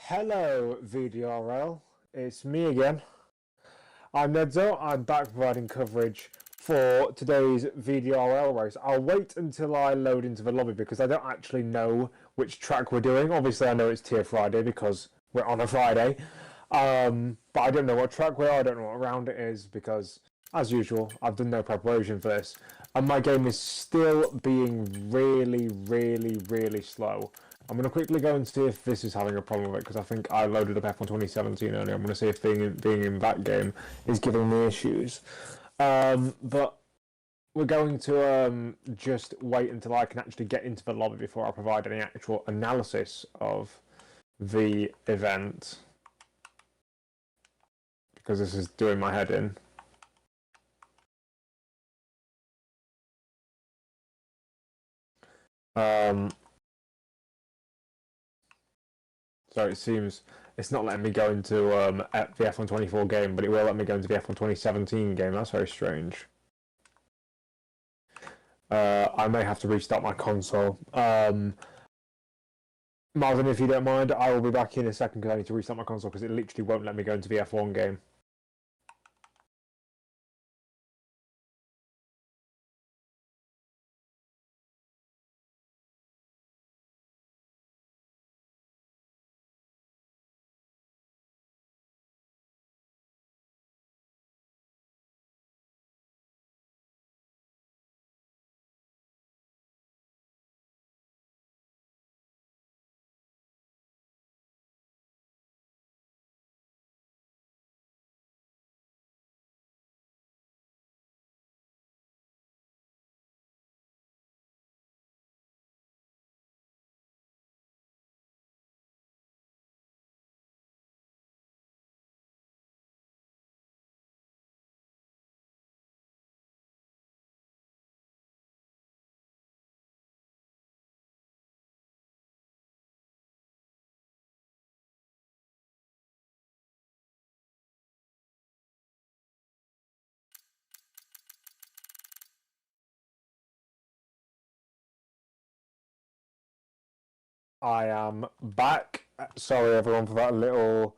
Hello, VDRL. It's me again. I'm Nedzo. I'm back providing coverage for today's VDRL race. I'll wait until I load into the lobby because I don't actually know which track we're doing. Obviously, I know it's Tier Friday because we're on a Friday. But I don't know what track we're on. I don't know what round it is because, as usual, I've done no preparation for this. And my game is still being really slow. I'm going to quickly go and see if this is having a problem with it, because I think I loaded up F1 2017 earlier. I'm going to see if being in that game is giving me issues. But we're going to just wait until I can actually get into the lobby before I provide any actual analysis of the event, because this is doing my head in. So it seems it's not letting me go into the F1 24 game, but it will let me go into the F1 2017 game. That's very strange. I may have to restart my console. Marvin, if you don't mind, I will be back in a second because I need to restart my console because it literally won't let me go into the F1 game. I am back. Sorry everyone for that little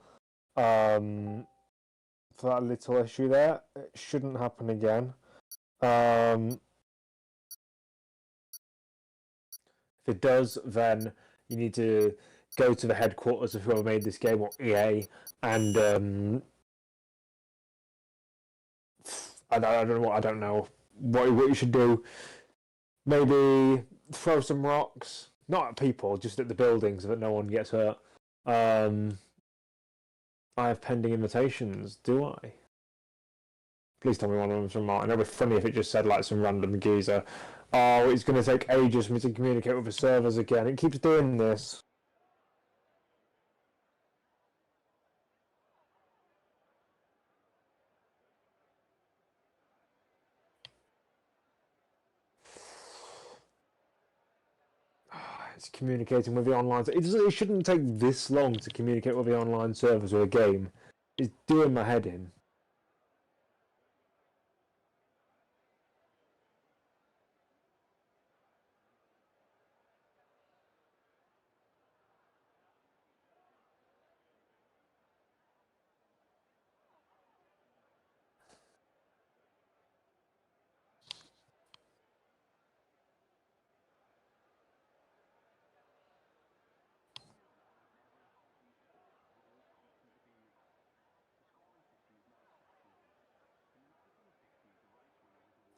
issue there. It shouldn't happen again. If it does, then you need to go to the headquarters of whoever made this game, or EA, and I don't know what you should do. Maybe throw some rocks, not at people, just at the buildings, so that no one gets hurt. I have pending invitations, do I? Please tell me one of them's from Martin. It would be funny if it just said like some random geezer. Oh, it's going to take ages for me to communicate with the servers again. It keeps doing this. It's communicating with the online. It shouldn't take this long to communicate with the online servers with a game. It's doing my head in.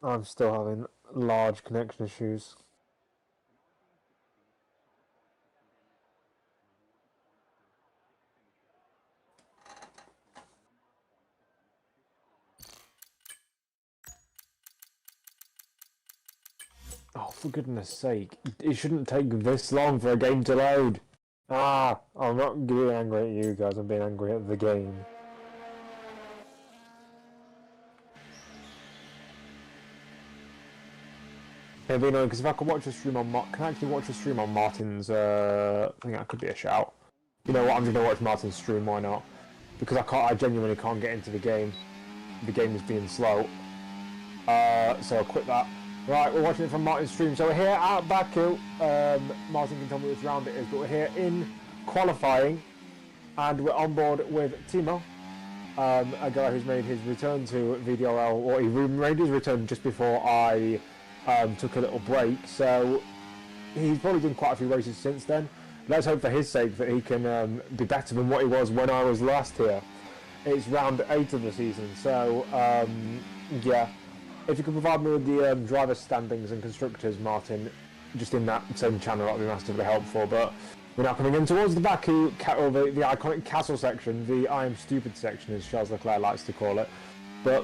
I'm still having large connection issues. Oh, for goodness sake. It shouldn't take this long for a game to load. I'm not being angry at you guys, I'm being angry at the game. It'd be annoying because if I could watch a stream on can I actually watch a stream on Martin's? I think that could be a shout. You know what? I'm gonna watch Martin's stream. Why not? Because I genuinely can't get into the game. The game is being slow. So I'll quit that. Right, we're watching it from Martin's stream. So we're here at Baku. Martin can tell me which round it is, but we're here in qualifying. And we're on board with Timo, a guy who's made his return to VDRL, or he made his return just before I took a little break, so he's probably done quite a few races since then. Let's hope for his sake that he can be better than what he was when I was last here. It's round 8 of the season, so yeah. If you could provide me with the driver standings and constructors, Martin, just in that same channel, that would be massively helpful. But we're now coming in towards the Baku, or the iconic castle section, the I am stupid section, as Charles Leclerc likes to call it. But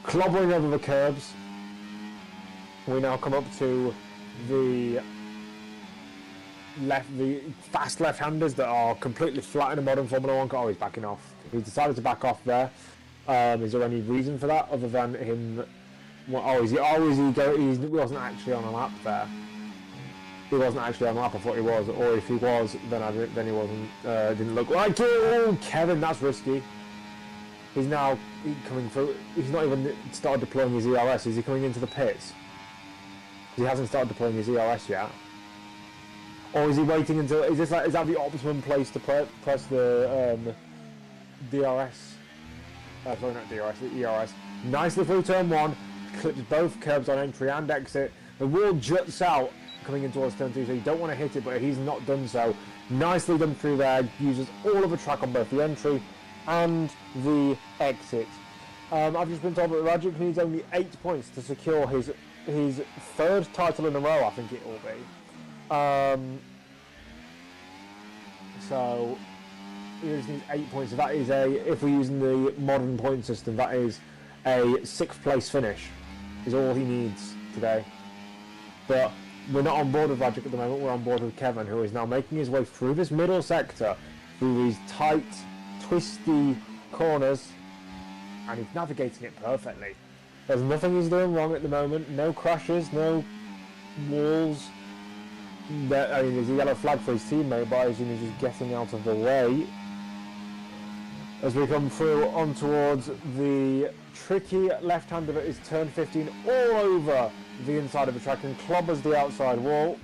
clobbering over the curbs, we now come up to the fast left-handers that are completely flat in a modern Formula 1 car. Oh, he's backing off. He's decided to back off there. Is there any reason for that other than him? Well, he wasn't actually on a lap there. He wasn't actually on a lap. I thought he was, or if he was, then he wasn't. Didn't look like it. Oh, Kevin, that's risky. He's now coming through. He's not even started deploying his ERS. Is he coming into the pits? He hasn't started deploying his ERS yet. Or is he waiting until? Is that the optimum place to press the DRS? Sorry, not DRS, the ERS. Nicely through turn 1, clips both curbs on entry and exit. The wall juts out coming in towards turn 2, so you don't want to hit it, but he's not done so. Nicely done through there. Uses all of the track on both the entry and the exit. I've just been told that Rajic needs only 8 points to secure his 3rd title in a row. I think it will be. So he just needs 8 points. So that is if we're using the modern point system, that is a 6th place finish. Is all he needs today. But we're not on board with Rajic at the moment. We're on board with Kevin, who is now making his way through this middle sector, through these tight, twisty corners, and he's navigating it perfectly. There's nothing he's doing wrong at the moment. No crashes, no walls. There's a yellow flag for his teammate, but I assume he's just getting out of the way. As we come through on towards the tricky left-hander that is turn 15 all over the inside of the track and clobbers the outside wall.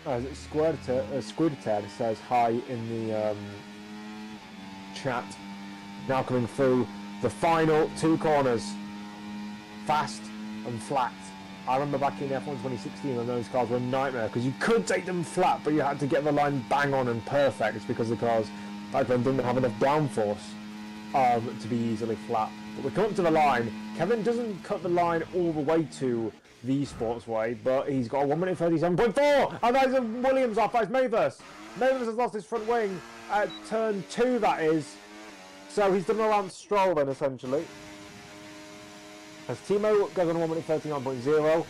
As Squidted says hi in the chat. Now coming through the final 2 corners. Fast and flat. I remember back in F1 2016 when those cars were a nightmare because you could take them flat, but you had to get the line bang on and perfect because the cars back then didn't have enough downforce to be easily flat. But we come up to the line. Kevin doesn't cut the line all the way to the Sportsway, but he's got a 1 minute 37.4, and that's a Williams off. That's Mavis. Mavis has lost his front wing at turn 2, that is. So he's done around Stroll then, essentially. As Timo goes on a 1 minute 39.0.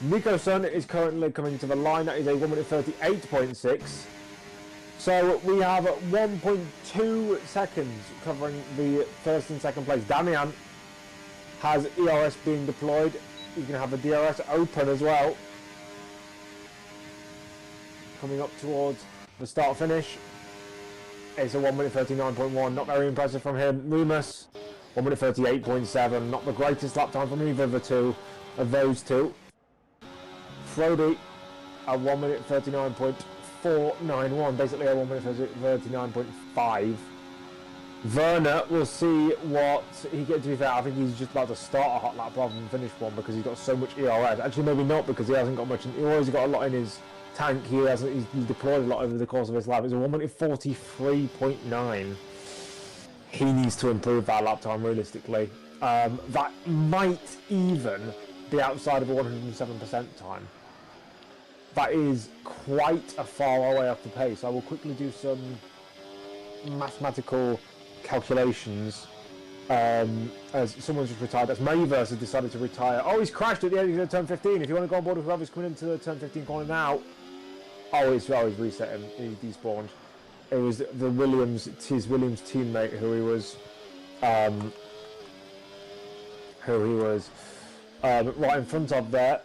Nico-san is currently coming to the line. That is a 1 minute 38.6. So we have 1.2 seconds covering the 1st and 2nd place. Damian has ERS being deployed. You can have the DRS open as well. Coming up towards the start finish. It's a 1 minute 39.1. Not very impressive from him. Remus, 1 minute 38.7. Not the greatest lap time from either of those two. Frody, a 1 minute 39.491. Basically a 1 minute 39.5. Werner, we'll see what he gets. To be fair, I think he's just about to start a hot lap rather than finish one because he's got so much ERS. Actually, maybe not because he hasn't got much. He's always got a lot in his tank. He's deployed a lot over the course of his lap. It's a 1 minute 43.9. He needs to improve that lap time realistically. That might even be outside of a 107% time. That is quite a far away off the pace. I will quickly do some mathematical calculations as someone's just retired. As Mayverse has decided to retire. Oh, he's crashed at the end of turn 15. If you want to go on board with whoever's coming into the turn 15 corner now. Oh, he's reset him. He despawned. It was the his Williams teammate who he was right in front of there.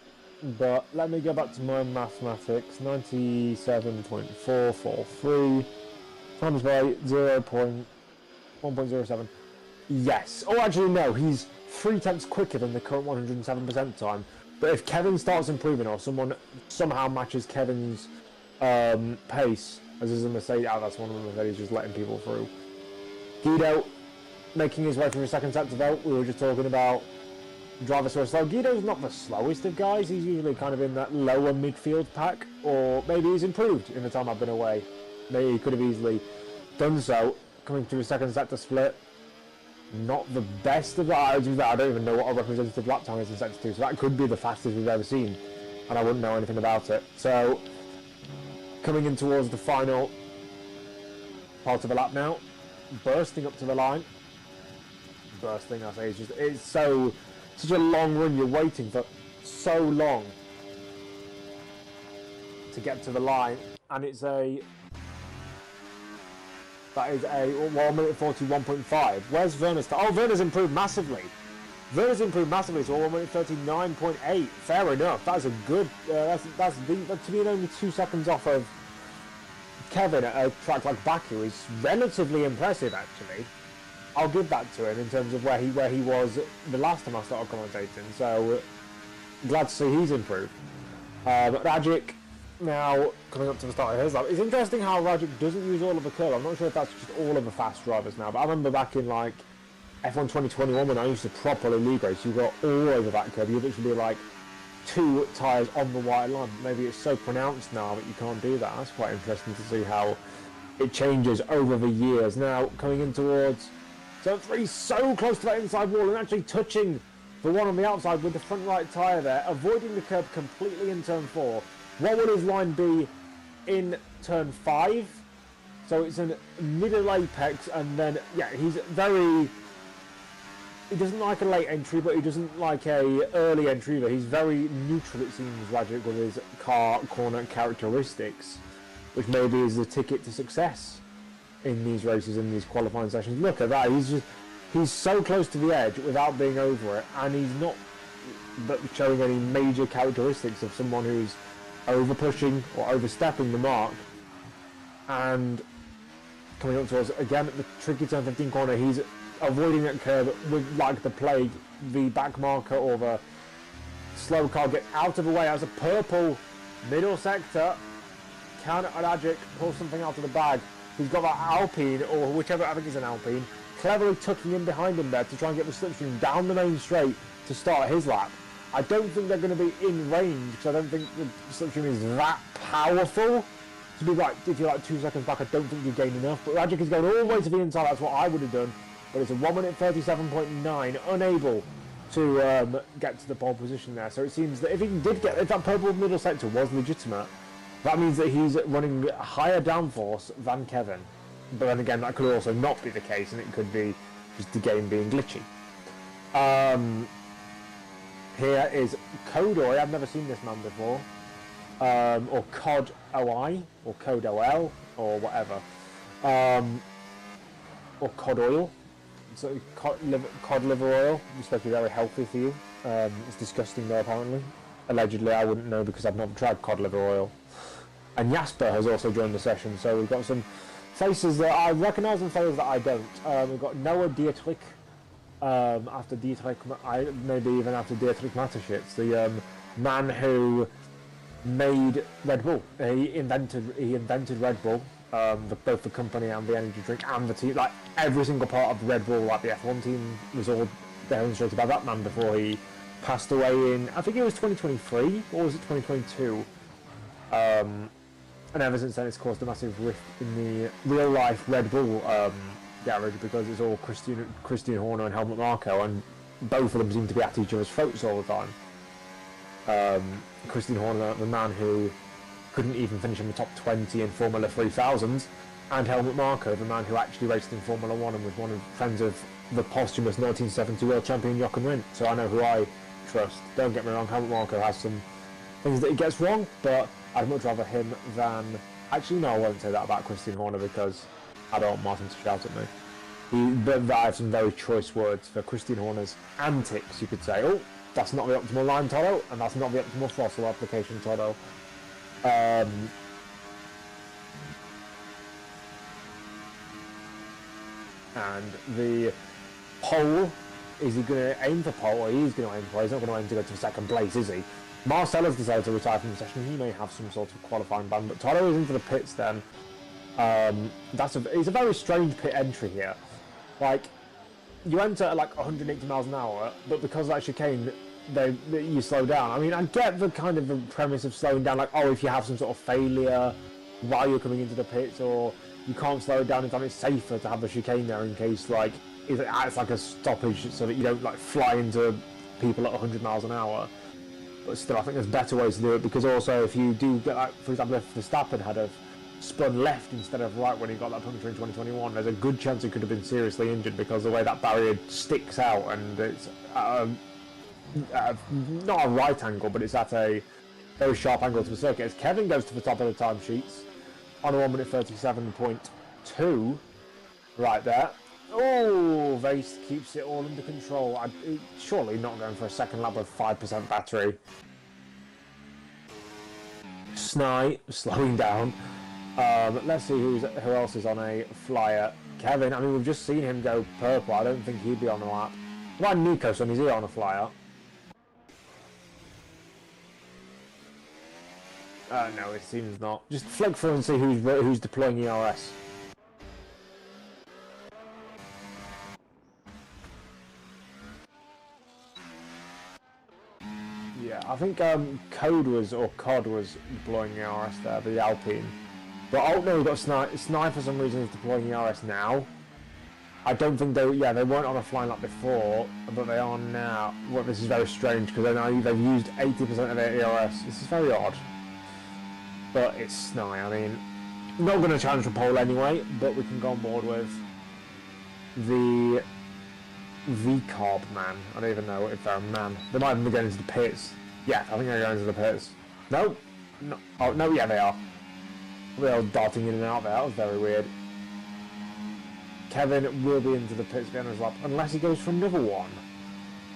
But let me go back to my mathematics. 97.443 times by 1.07. Yes. Oh, actually, no. He's 3 tenths quicker than the current 107% time. But if Kevin starts improving or someone somehow matches Kevin's pace, As is a Mercedes, that's one of the Mercedes just letting people through. Guido making his way from the second sector though. We were just talking about drivers who are slow. Guido's not the slowest of guys. He's usually kind of in that lower midfield pack, or maybe he's improved in the time I've been away. Maybe he could have easily done so. Coming to a second sector split, not the best of that. I don't even know what a representative lap time is in sector 2, so that could be the fastest we've ever seen, and I wouldn't know anything about it. So, coming in towards the final part of the lap now, bursting up to the line. Bursting, I say, it's such a long run. You're waiting for so long to get to the line, and that is a 1 minute 41.5. Where's Werner's time? Oh, Werner's improved massively. Werner's improved massively to 1 minute 39.8. Fair enough. That's a good. That's to be only 2 seconds off of Kevin at a track like Baku is relatively impressive, actually. I'll give that to him in terms of where he was the last time I started commentating. So glad to see he's improved. Rajic now coming up to the start of his lap. It's interesting how Rajic doesn't use all of the curb. I'm not sure if that's just all of the fast drivers now, but I remember back in like F1 2021 when I used to properly league race, you got all over that curb. You'd literally be like 2 tyres on the white line. Maybe it's so pronounced now that you can't do that. That's quite interesting to see how it changes over the years. Now coming in towards Turn 3, so close to that inside wall and actually touching the one on the outside with the front right tyre there, avoiding the curb completely in Turn 4. What will his line be in Turn 5? So it's a middle apex, and then, yeah, he doesn't like a late entry, but he doesn't like a early entry either. He's very neutral, it seems, Rajic, with his car corner characteristics, which maybe is the ticket to success in these races, in these qualifying sessions. Look at that, he's so close to the edge without being over it, and he's not showing any major characteristics of someone who's over pushing or overstepping the mark. And coming up to us again at the tricky turn 15 corner, he's avoiding that curb with like the plague. The back marker or the slow car gets out of the way as a purple middle sector. Can Rajic pull something out of the bag? He's got that Alpine, or whichever, I think it's an Alpine, cleverly tucking in behind him there to try and get the slipstream down the main straight to start his lap. I don't think they're going to be in range, because I don't think the slipstream is that powerful to be like, if you're like 2 seconds back, I don't think you gain enough. But Rajic is going all the way to the inside, that's what I would have done. But it's a 1 minute 37.9, unable to get to the pole position there. So it seems that if that purple middle sector was legitimate, that means that he's running higher downforce than Kevin. But then again, that could also not be the case, and it could be just the game being glitchy. Here is Kodoi. I've never seen this man before. Or Cod OI, or Code OL, or whatever. Or Cod Oil. So cod liver oil is supposed to be very healthy for you. It's disgusting though, apparently. Allegedly, I wouldn't know because I've never tried cod liver oil. And Jasper has also joined the session, so we've got some faces that I recognise and faces that I don't. We've got Noah Dietrich, after Dietrich, maybe even after Dietrich Mateschitz, the man who made Red Bull. He invented Red Bull, both the company and the energy drink and the team. Like every single part of Red Bull, like the F1 team, was all demonstrated by that man before he passed away in, I think it was 2023, or was it 2022? And ever since then it's caused a massive rift in the real life Red Bull garage, because it's all Christian Horner and Helmut Marko, and both of them seem to be at each other's throats all the time. Christian Horner, the man who couldn't even finish in the top 20 in Formula 3000s, and Helmut Marko, the man who actually raced in Formula 1 and was one of the friends of the posthumous 1970 world champion Jochen Rindt. So I know who I trust. Don't get me wrong, Helmut Marko has some things that he gets wrong, but I'd much rather him than... Actually, no, I won't say that about Christian Horner, because I don't want Martin to shout at me. But I have some very choice words for Christian Horner's antics, you could say. Oh, that's not the optimal line, Toto, and that's not the optimal throttle application, Toto. And the pole, is he going to aim for pole, or he's going to aim for? He's not going to aim to go to second place, is he? Marcelo's decided to retire from the session. He may have some sort of qualifying ban, but Toto is into the pits then. It's a very strange pit entry here. Like, you enter at like 180 miles an hour, but because of that chicane, you slow down. I mean, I get the kind of the premise of slowing down, like, oh, if you have some sort of failure while you're coming into the pits, or you can't slow it down in time, it's safer to have the chicane there in case, like, it's like a stoppage so that you don't, like, fly into people at 100 miles an hour. But still, I think there's better ways to do it, because also if you do get, like, for example, if Verstappen had spun left instead of right when he got that puncture in 2021, there's a good chance he could have been seriously injured, because the way that barrier sticks out, and it's not a right angle, but it's at a very sharp angle to the circuit. As Kevin goes to the top of the timesheets on a 1 minute 37.2 right there. Oh, Vace keeps it all under control. Surely not going for a second lap with 5% battery. Sny slowing down. Let's see who else is on a flyer. Kevin, I mean, we've just seen him go purple. I don't think he'd be on the lap. Why Nico, son, is he on a flyer? No, it seems not. Just flick through and see who's deploying ERS. Yeah, I think COD was deploying ERS there, the Alpine. But oh no, we've got Snipe for some reason is deploying ERS now. I don't think they weren't on a flying lap before, but they are now. Well, this is very strange because they've used 80% of their ERS. This is very odd. But it's Sny. I mean, not going to challenge for pole anyway, but we can go on board with the V-Carb man. I don't even know if they're a man. They might even be going into the pits. Yeah, I think they're going into the pits. No. Oh, no, yeah, they are. They're all darting in and out there. That was very weird. Kevin will be into the pits at the end of his lap, unless he goes for another one.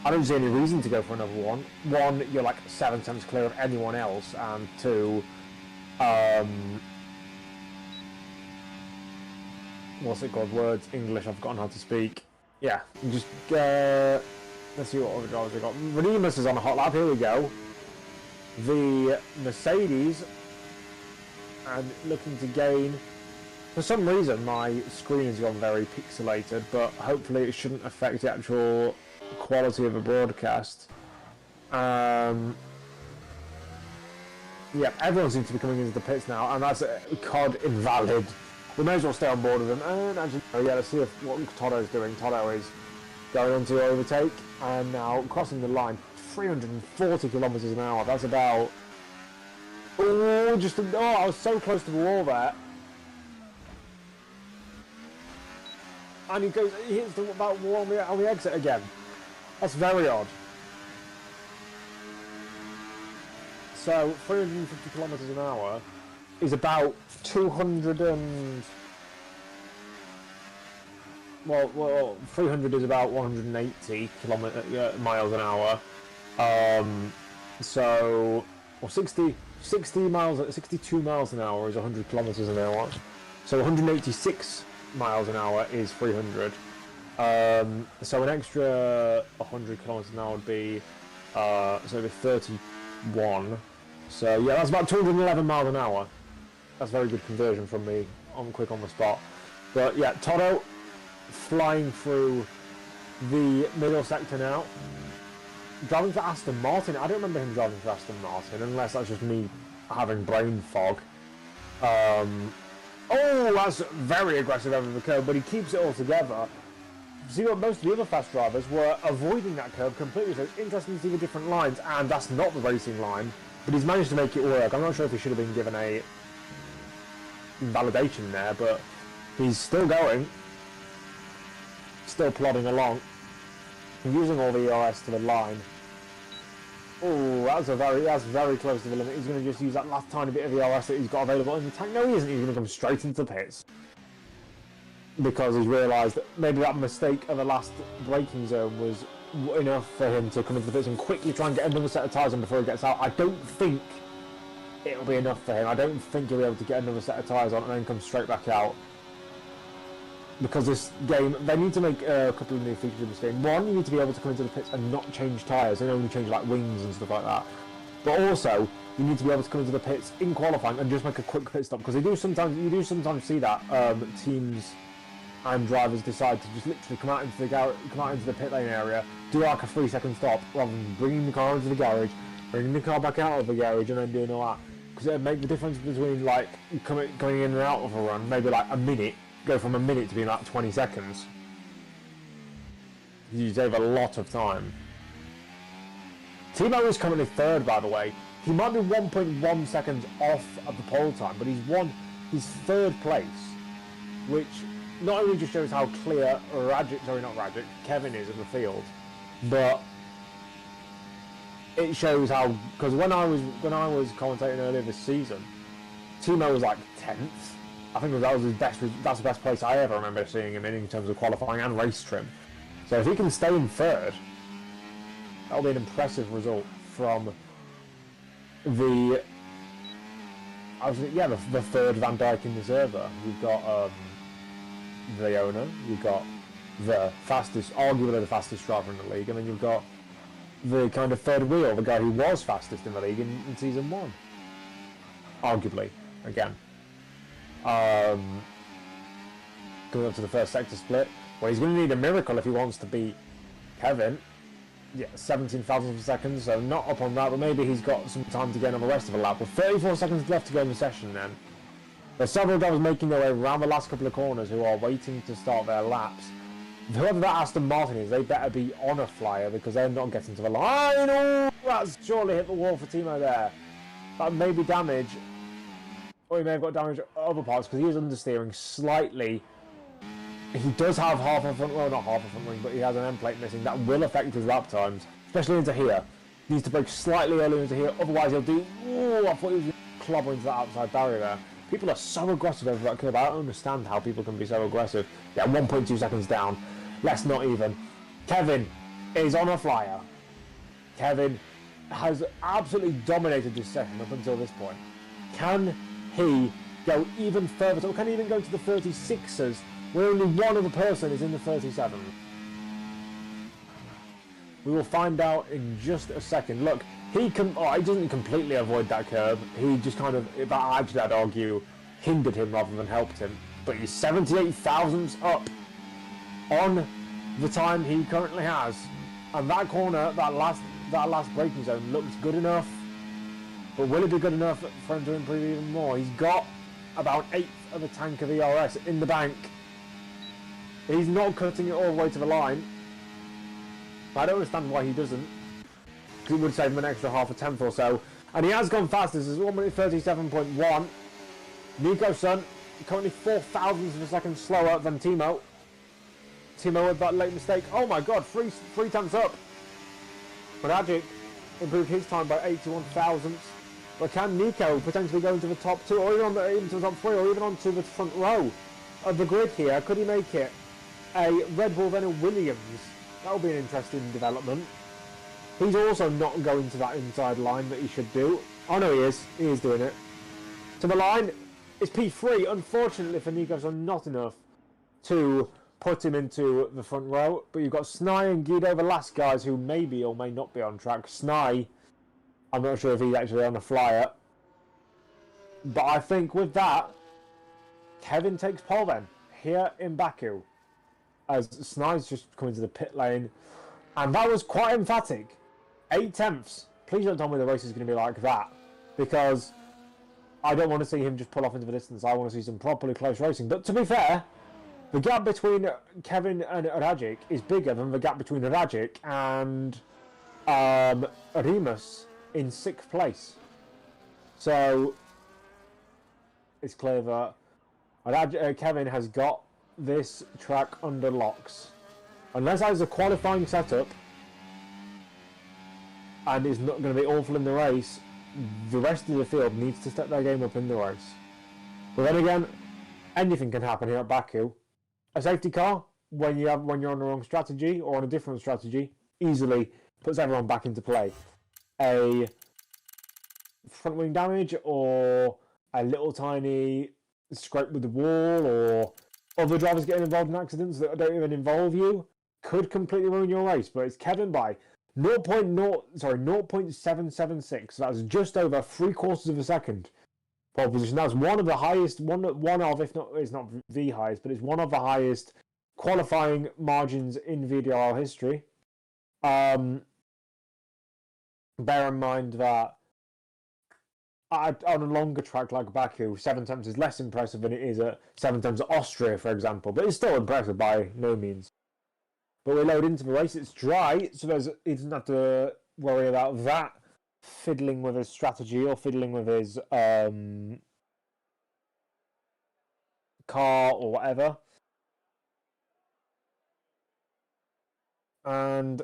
I don't see any reason to go for another one. One, you're like 7 tenths clear of anyone else, and two, what's it called? Words, English, I've forgotten how to speak. Yeah, just, let's see what other drivers we got. Redeemus is on a hot lap, here we go. The Mercedes, and looking to gain. For some reason, my screen has gone very pixelated, but hopefully it shouldn't affect the actual quality of a broadcast. Yeah, everyone seems to be coming into the pits now, and that's COD invalid. We may as well stay on board with them. And actually, yeah, let's see what Toto is doing. Toto is going on to overtake, and now crossing the line, 340 kilometers an hour. That's about... Oh, I was so close to the wall there. And he hits that wall on the exit again. That's very odd. So 350 kilometers an hour is about 200 well, 300 is about 180 miles an hour. So, well, 62 miles an hour is 100 kilometers an hour. So 186 miles an hour is 300. So an extra 100 kilometers an hour would be so it'd be 31. So yeah, that's about 211 miles an hour. That's very good conversion from me. I'm quick on the spot. But yeah, Toto flying through the middle sector now. Driving for Aston Martin. I don't remember him driving for Aston Martin, unless that's just me having brain fog. Oh, that's very aggressive over the curve, but he keeps it all together. See what most of the other fast drivers were avoiding that curve completely, so it's interesting to see the different lines, and that's not the racing line, but he's managed to make it work. I'm not sure if he should have been given a validation there, but he's still going, still plodding along, using all the ERS to the line. Oh, that's very close to the limit. He's going to just use that last tiny bit of ERS that he's got available in the tank. No, he isn't. He's going to come straight into the pits. Because he's realised that maybe that mistake of the last braking zone was enough for him to come into the pits and quickly try and get another set of tyres on before he gets out. I don't think it'll be enough for him. I don't think he'll be able to get another set of tyres on and then come straight back out. Because this game, they need to make a couple of new features in this game. One, you need to be able to come into the pits and not change tyres and only change like wings and stuff like that. But also, you need to be able to come into the pits in qualifying and just make a quick pit stop, because you do sometimes see that teams and drivers decide to just literally come out into the pit lane area, do like a 3-second stop, rather than bringing the car into the garage, bringing the car back out of the garage, and then doing all that. Because it'd make the difference between like going in and out of a run, maybe like a minute, go from a minute to being like 20 seconds. You save a lot of time. Timo is currently third, by the way. He might be 1.1 seconds off of the pole time, but he's third place, which not only just shows how clear Kevin is in the field, but it shows how, because when I was commentating earlier this season, Timo was like 10th. I think that was that's the best place I ever remember seeing him in terms of qualifying and race trim. So if he can stay in third, that'll be an impressive result from the third Van Dijk in the server. We've got the owner, you've got the arguably the fastest driver in the league, and then you've got the kind of third wheel, the guy who was fastest in the league in season 1. Arguably, again. Coming up to the first sector split. Well, he's going to need a miracle if he wants to beat Kevin. Yeah, 17 thousandths of a second, so not up on that, but maybe he's got some time to get on the rest of the lap. With 34 seconds left to go in the session then. There's several drivers making their way around the last couple of corners who are waiting to start their laps. Whoever that Aston Martin is, they better be on a flyer because they're not getting to the line. Oh, that's surely hit the wall for Timo there. That may be damage. Or he may have got damage at other parts because he is understeering slightly. He does have half a front, well not half a front wing, but he has an end plate missing. That will affect his lap times, especially into here. He needs to brake slightly earlier into here, otherwise he'll do... Oh, I thought he was clobbering into that outside barrier there. People are so aggressive over that curve. I don't understand how people can be so aggressive. Yeah, 1.2 seconds down. Less not even. Kevin is on a flyer. Kevin has absolutely dominated this session up until this point. Can he go even further? Or can he even go to the 36ers where only one other person is in the 37? We will find out in just a second. Look, he doesn't completely avoid that curve. He just kind of, actually I'd argue, hindered him rather than helped him. But he's 78 thousandths up on the time he currently has. And that corner, that last braking zone looks good enough. But will it be good enough for him to improve even more? He's got about 1/8 of a tank of ERS in the bank. He's not cutting it all the way to the line. I don't understand why he doesn't. Because it would save him an extra half a tenth or so. And he has gone fastest. It's 1 minute 37.1. Nico's son currently 4 thousandths of a second slower than Timo. Timo with that late mistake. Oh my god, three tenths up. But Ajic improved his time by 81 thousandths. But can Nico potentially go into the top 2 or even into the top 3 or even onto the front row of the grid here? Could he make it a Red Bull then a Williams? That would be an interesting development. He's also not going to that inside line that he should do. Oh no, he is. He is doing it. To the line is P3. Unfortunately for Nico, so not enough to put him into the front row. But you've got Snai and Guido, the last guys who maybe or may not be on track. Snai, I'm not sure if he's actually on a flyer. But I think with that, Kevin takes pole then, here in Baku. As Snai's just coming to the pit lane. And that was quite emphatic. 8 tenths. Please don't tell me the race is going to be like that. Because I don't want to see him just pull off into the distance. I want to see some properly close racing. But to be fair, the gap between Kevin and Rajic is bigger than the gap between Rajic and Remus in 6th place. So it's clear that Kevin has got this track under locks. Unless that is a qualifying setup and is not going to be awful in the race, the rest of the field needs to step their game up in the race. But then again, anything can happen here at Baku. A safety car, when you're on the wrong strategy or on a different strategy, easily puts everyone back into play. A front wing damage or a little tiny scrape with the wall or other drivers getting involved in accidents that don't even involve you could completely ruin your race. But it's Kevin by 0.776. So that's just over 3/4 of a second pole position. That's one of the highest, one of, if not, it's not the highest, but it's one of the highest qualifying margins in VDRL history. Bear in mind that on a longer track like Baku, 7 times is less impressive than it is at 7 times at Austria, for example. But it's still impressive by no means. But we load into the race. It's dry, so he doesn't have to worry about that fiddling with his strategy or fiddling with his car or whatever. And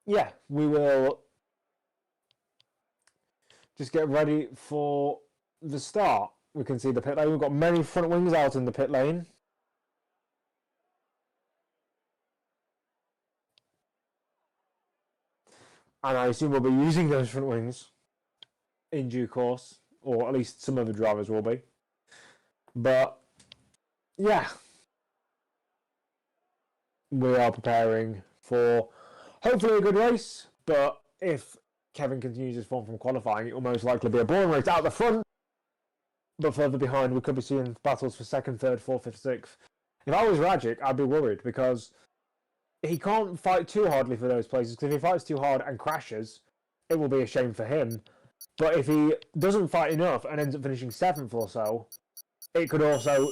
yeah, we will just get ready for the start. We can see the pit lane. We've got many front wings out in the pit lane. And I assume we'll be using those front wings in due course, or at least some of the drivers will be. But yeah, we are preparing for hopefully a good race. But if Kevin continues his form from qualifying, it will most likely be a boring race out the front. But further behind, we could be seeing battles for second, third, fourth, fifth, sixth. If I was Rajic, I'd be worried because he can't fight too hardly for those places. Because if he fights too hard and crashes, it will be a shame for him. But if he doesn't fight enough and ends up finishing 7th or so, it could also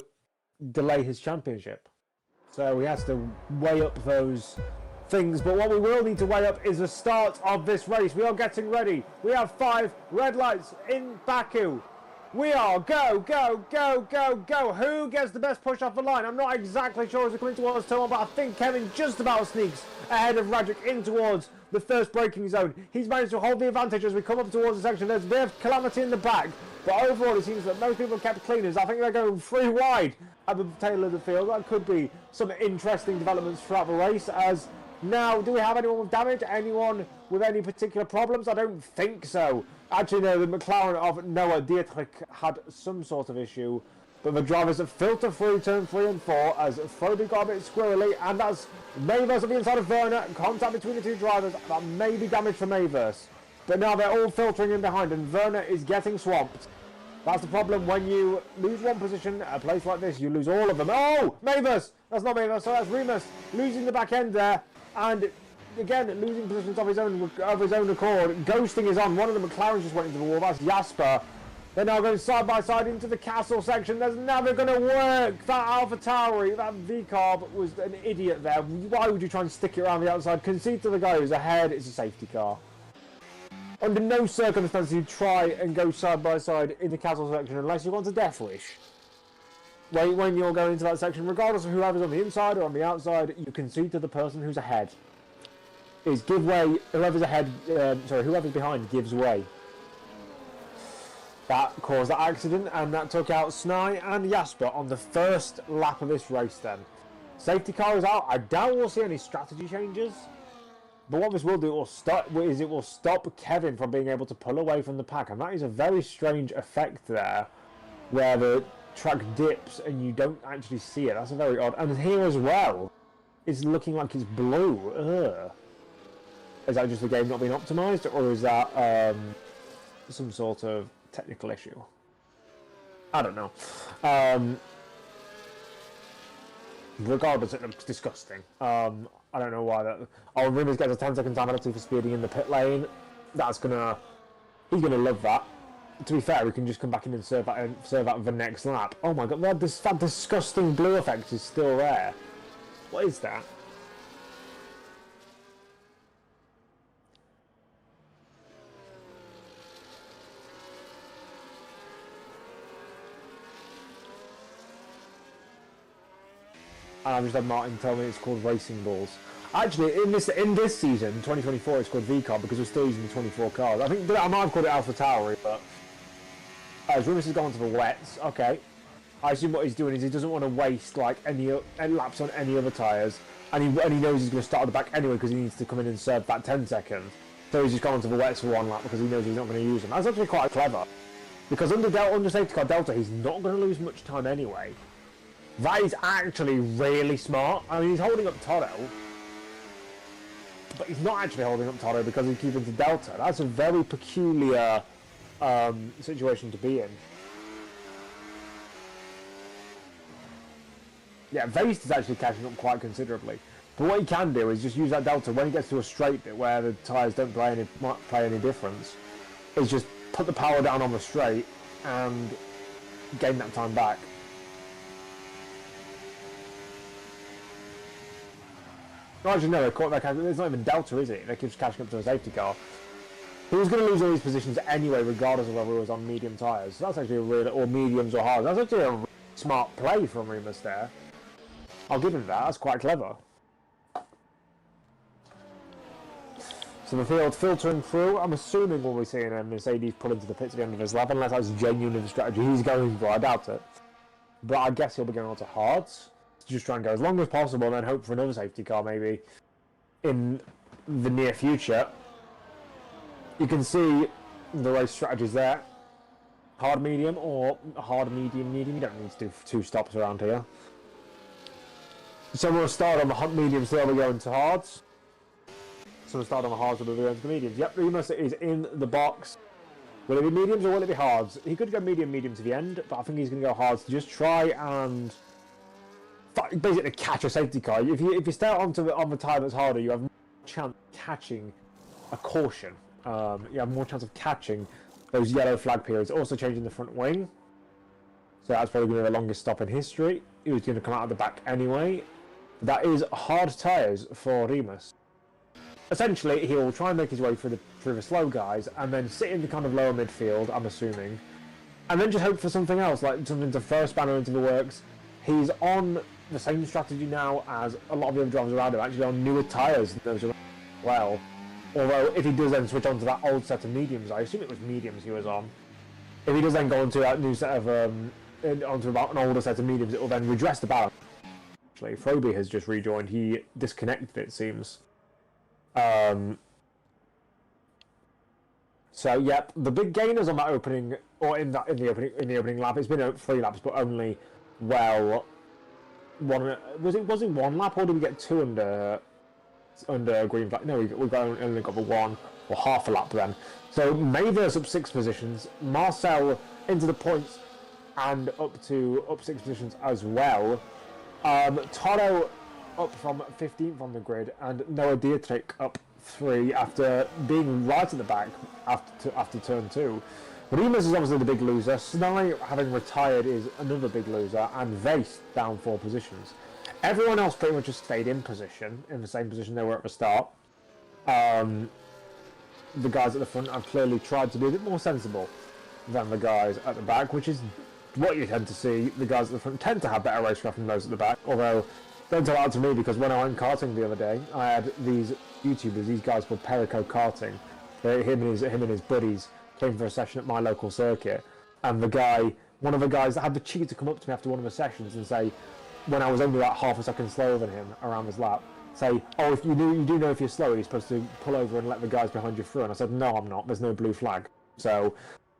delay his championship. So he has to weigh up those things. But what we will need to weigh up is the start of this race. We are getting ready. We have 5 red lights in Baku. We are go, go, go, go, go. Who gets the best push off the line? I'm not exactly sure as we're coming towards turn 1, but I think Kevin just about sneaks ahead of Rajic in towards the first braking zone. He's managed to hold the advantage as we come up towards the section. There's a bit of calamity in the back, but overall it seems that most people have kept cleaners. I think they're going 3 wide at the tail of the field. That could be some interesting developments throughout the race. As now, do we have anyone with damage? Anyone with any particular problems? I don't think so. Actually, no, the McLaren of Noah Dietrich had some sort of issue. But the drivers filter through turn 3 and 4 as Frody got a bit squirrely. And that's Mayverse on the inside of Werner. Contact between the 2 drivers. That may be damage for Mayverse. But now they're all filtering in behind and Werner is getting swamped. That's the problem when you lose one position at a place like this. You lose all of them. Oh, Mayverse! That's not Mayverse, so that's Remus losing the back end there. And again, losing positions of his own accord. Ghosting is on. One of the McLarens just went into the wall. That's Jasper. They're now going side by side into the castle section. There's never going to work. That AlphaTauri, that V-Carb was an idiot there. Why would you try and stick it around the outside? Concede to the guy who's ahead. It's a safety car. Under no circumstances you try and go side by side in the castle section unless you want a death wish. When you're going into that section, regardless of whoever's on the inside or on the outside, you concede to the person who's ahead. Is give way. Whoever's ahead, whoever's behind gives way. That caused that accident, and that took out Snai and Jasper on the first lap of this race. Then, safety car is out. I doubt we'll see any strategy changes. But what this will do it will stop Kevin from being able to pull away from the pack, and that is a very strange effect there, where the track dips and you don't actually see it. That's a very odd. And here as well, it's looking like it's blue. Ugh. Is that just the game not being optimized, or is that some sort of technical issue? I don't know. Regardless, it looks disgusting. I don't know why that. Oh, Rimmers gets a 10-second time penalty for speeding in the pit lane. He's gonna love that. To be fair, we can just come back in and serve out the next lap. Oh my god, that disgusting blue effect is still there. What is that? And I've just had Martin tell me it's called Racing Balls. Actually, in this season, 2024, it's called V-Car because we're still using the 24 cars. I think I might have called it AlphaTauri, but as Rimmers has gone to the wets, okay. I assume what he's doing is he doesn't want to waste like any laps on any other tyres, and he knows he's going to start at the back anyway because he needs to come in and serve that 10 seconds. So he's just gone to the wets for 1 lap because he knows he's not going to use them. That's actually quite clever, because under safety car Delta, he's not going to lose much time anyway. That is actually really smart. I mean, he's holding up Toto, but he's not actually holding up Toto because he's keeping to Delta. That's a very peculiar situation to be in. Yeah, Vaste is actually catching up quite considerably. But what he can do is just use that Delta when he gets to a straight bit where the tyres don't play any difference. Is just put the power down on the straight and gain that time back. No, actually, no, there's not even Delta, is it? They keep catching up to a safety car. He was going to lose all these positions anyway, regardless of whether he was on medium tyres. So that's actually a real, or mediums or hard. That's actually a really smart play from Remus there. I'll give him that. That's quite clever. So the field filtering through. I'm assuming we'll be seeing a Mercedes pull into the pits at the end of his lap, unless that's genuinely the strategy he's going for. I doubt it. But I guess he'll be going on to hards. Just try and go as long as possible and then hope for another safety car maybe in the near future. You can see the race strategies there. Hard medium or hard medium medium. You don't need to do 2 stops around here. So we'll start on the hot mediums, so we'll go into hards. So we'll start on the hards, we'll go into the mediums. Yep, Remus is in the box. Will it be mediums or will it be hards? He could go medium to the end, but I think he's going to go hards to just try and basically catch a safety car. If you stay on the tyre that's harder, you have more chance of catching a caution. You have more chance of catching those yellow flag periods. Also changing the front wing. So that's probably going to be the longest stop in history. He was going to come out of the back anyway. That is hard tyres for Remus. Essentially, he will try and make his way through the slow guys and then sit in the kind of lower midfield, I'm assuming. And then just hope for something else, like something to throw a spanner into the works. He's on the same strategy now as a lot of the other drivers around him, actually on newer tyres as well. Although, if he does then switch on to that old set of mediums, I assume it was mediums he was on. If he does then go onto that new set of, onto about an older set of mediums, it will then redress the balance. Actually, Froby has just rejoined. He disconnected, it seems. So, yep, the big gainers on that opening, or in the opening lap, it's been 3 laps, but only, well, was it 1 lap, or did we get 2 under green flag? No, we only got the 1 or half a lap then. So Mayver's up 6 positions, Marcel into the points and up 6 positions as well. Toto up from 15th on the grid, and Noah Dietrich up 3 after being right at the back after turn 2. Remus is obviously the big loser. Snai, having retired, is another big loser, and Vaste down 4 positions. Everyone else pretty much just stayed in position, in the same position they were at the start. The guys at the front have clearly tried to be a bit more sensible than the guys at the back, which is what you tend to see. The guys at the front tend to have better racecraft than those at the back, although don't tell that to me, because when I went karting the other day, I had these YouTubers, these guys called Perico Karting. Him and his buddies came for a session at my local circuit, and one of the guys that had the cheek to come up to me after one of the sessions and say, when I was only about half a second slower than him around his lap, say, "Oh, if you do know if you're slow, you're supposed to pull over and let the guys behind you through." And I said, "No, I'm not. There's no blue flag." So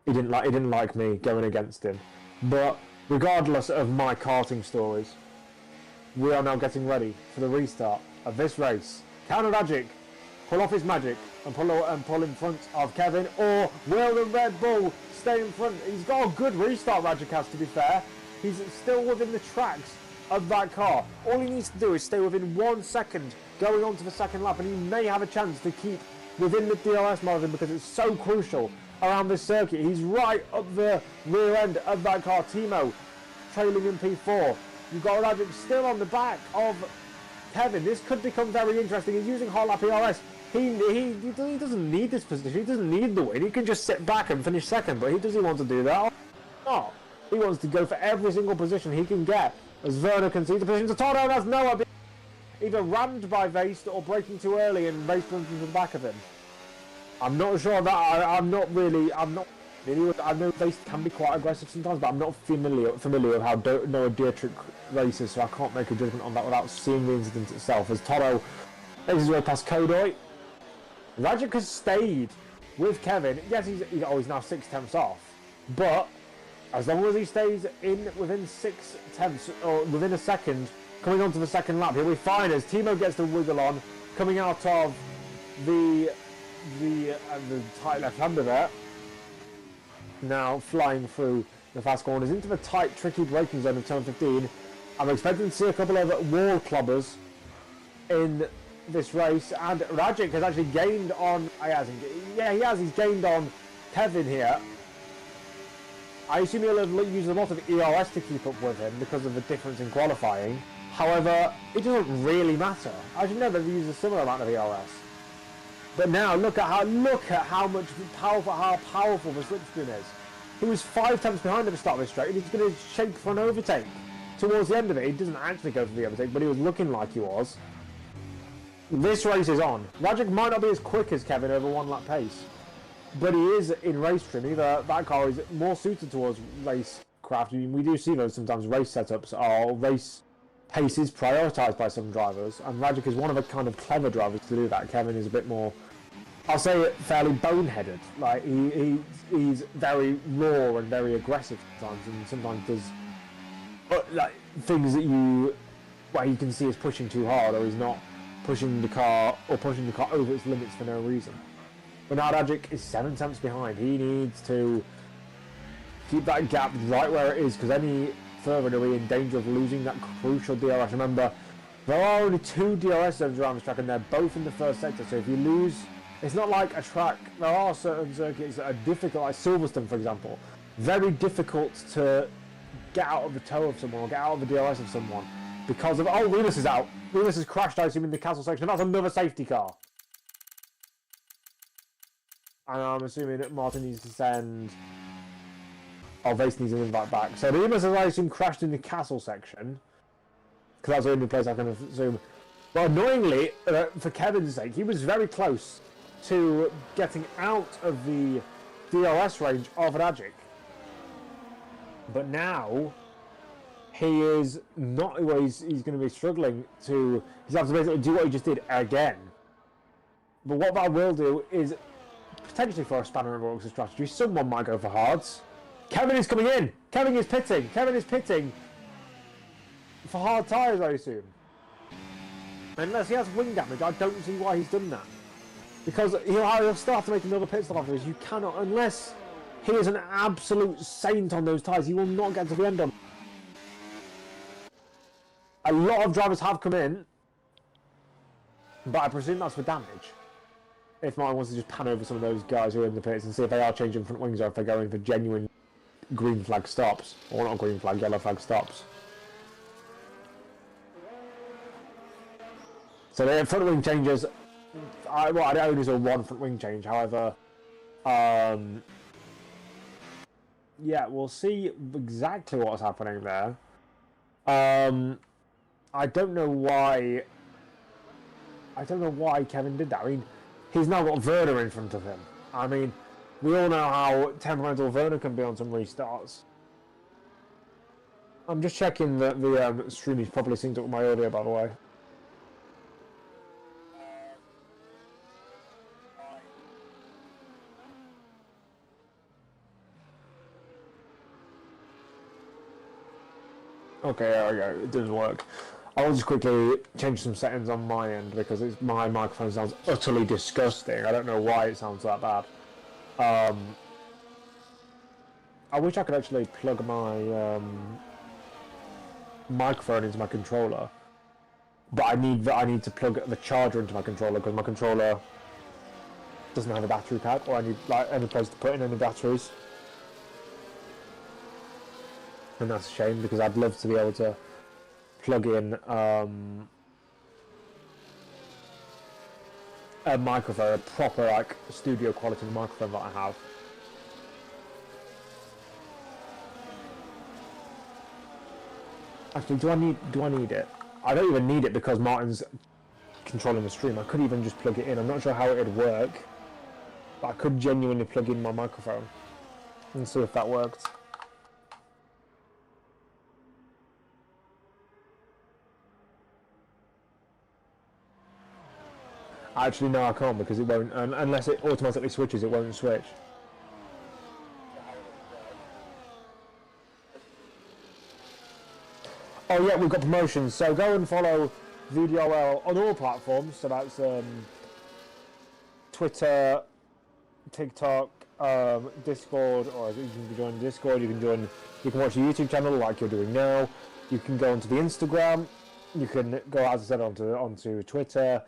he didn't like me going against him. But regardless of my karting stories, we are now getting ready for the restart of this race. Can Rajic pull off his magic and pull in front of Kevin, or will the Red Bull stay in front? He's got a good restart, Rajic has, to be fair. He's still within the tracks of that car. All he needs to do is stay within 1 second going on to the second lap, and he may have a chance to keep within the DRS margin, because it's so crucial around this circuit. He's right up the rear end of that car. Timo trailing in P4. You've got Rajic still on the back of Kevin. This could become very interesting. He's using hot lap ERS. He doesn't need this position. He doesn't need the win. He can just sit back and finish second, but does he want to do that? No. He wants to go for every single position he can get, as Werner concedes the position to Toto, and that's Noah being either rammed by Vaste or braking too early and Vaste runs into the back of him. I'm not sure that I know Vaste can be quite aggressive sometimes, but I'm not familiar with how Noah Dietrich races, so I can't make a judgment on that without seeing the incident itself. As Toto makes his way past Kodoy, Rajic has stayed with Kevin. Yes, he's now 6 tenths off, but as long as he stays within 6 tenths or within a second, coming onto the second lap, he'll be fine as Timo gets the wiggle on, coming out of the tight left-hander there. Now flying through the fast corners into the tight, tricky braking zone of turn 15. I'm expecting to see a couple of wall clubbers in this race, and Rajic has actually gained on. He has. He's gained on Kevin here. I assume he'll use a lot of ERS to keep up with him because of the difference in qualifying. However, it doesn't really matter. I should know that they use a similar amount of ERS. But now look at how powerful the slipstream is. He was 5 tenths behind at the start of this straight, and he's going to shake for an overtake. Towards the end of it, he doesn't actually go for the overtake, but he was looking like he was. This race is on. Rajic might not be as quick as Kevin over 1 lap pace, but he is in race trim. Either that car is more suited towards racecraft. I mean, we do see those sometimes. Race setups or race pace is prioritised by some drivers, and Rajic is one of the kind of clever drivers to do that. Kevin is a bit more, I'll say it, fairly boneheaded. Like he's very raw and very aggressive sometimes, and sometimes does like things that where you can see is pushing too hard, or he's not pushing the car over its limits for no reason. But now Rajic is 7 tenths behind. He needs to keep that gap right where it is, because any further he'll be in danger of losing that crucial DRS. Remember, there are only 2 DRS zones around this track, and they're both in the first sector, so if you lose, it's not like a track. There are certain circuits that are difficult, like Silverstone for example, very difficult to get out of the toe of someone or get out of the DRS of someone because of, oh, Remus is out. Remus has crashed, I assume, in the castle section, and that's another safety car. And I'm assuming that Martin needs to send, Vace needs an invite back. So Remus has, I assume, crashed in the castle section, because that's the only place I can assume. But annoyingly, for Kevin's sake, he was very close to getting out of the DRS range of Rajic. But now, he is not, he's going to be struggling to, he's going to have to basically do what he just did again. But what that will do is, potentially for a spanner in the works of strategy, someone might go for hards. Kevin is coming in! Kevin is pitting! Kevin is pitting for hard tyres, I assume. Unless he has wing damage, I don't see why he's done that. Because he'll start to make another pit stop after this. You cannot, unless he is an absolute saint on those tyres, he will not get to the end on. A lot of drivers have come in, but I presume that's for damage. If Martin wants to just pan over some of those guys who are in the pits and see if they are changing front wings or if they're going for genuine green flag stops. Or not green flag, yellow flag stops. So the front wing changes. I only saw 1 front wing change, however, yeah, we'll see exactly what's happening there. I don't know why Kevin did that. I mean, he's now got Werner in front of him. I mean, we all know how temperamental Werner can be on some restarts. I'm just checking that the stream is properly synced up with my audio, by the way. Okay, there we go. It doesn't work. I'll just quickly change some settings on my end because my microphone sounds utterly disgusting. I don't know why it sounds that bad. I wish I could actually plug my microphone into my controller, but I need to plug the charger into my controller because my controller doesn't have a battery pack, or I need like any place to put in any batteries. And that's a shame because I'd love to be able to plug in a microphone, a proper like studio quality microphone that I have. Actually, do I need it? I don't even need it because Martin's controlling the stream. I could even just plug it in. I'm not sure how it would work, but I could genuinely plug in my microphone and see if that worked. Actually, no, I can't because it won't. Unless it automatically switches, it won't switch. Oh yeah, we've got promotions. So go and follow VDRL on all platforms. So that's Twitter, TikTok, Discord, or you can join Discord. You can watch the YouTube channel like you're doing now. You can go onto the Instagram. You can go, as I said, onto Twitter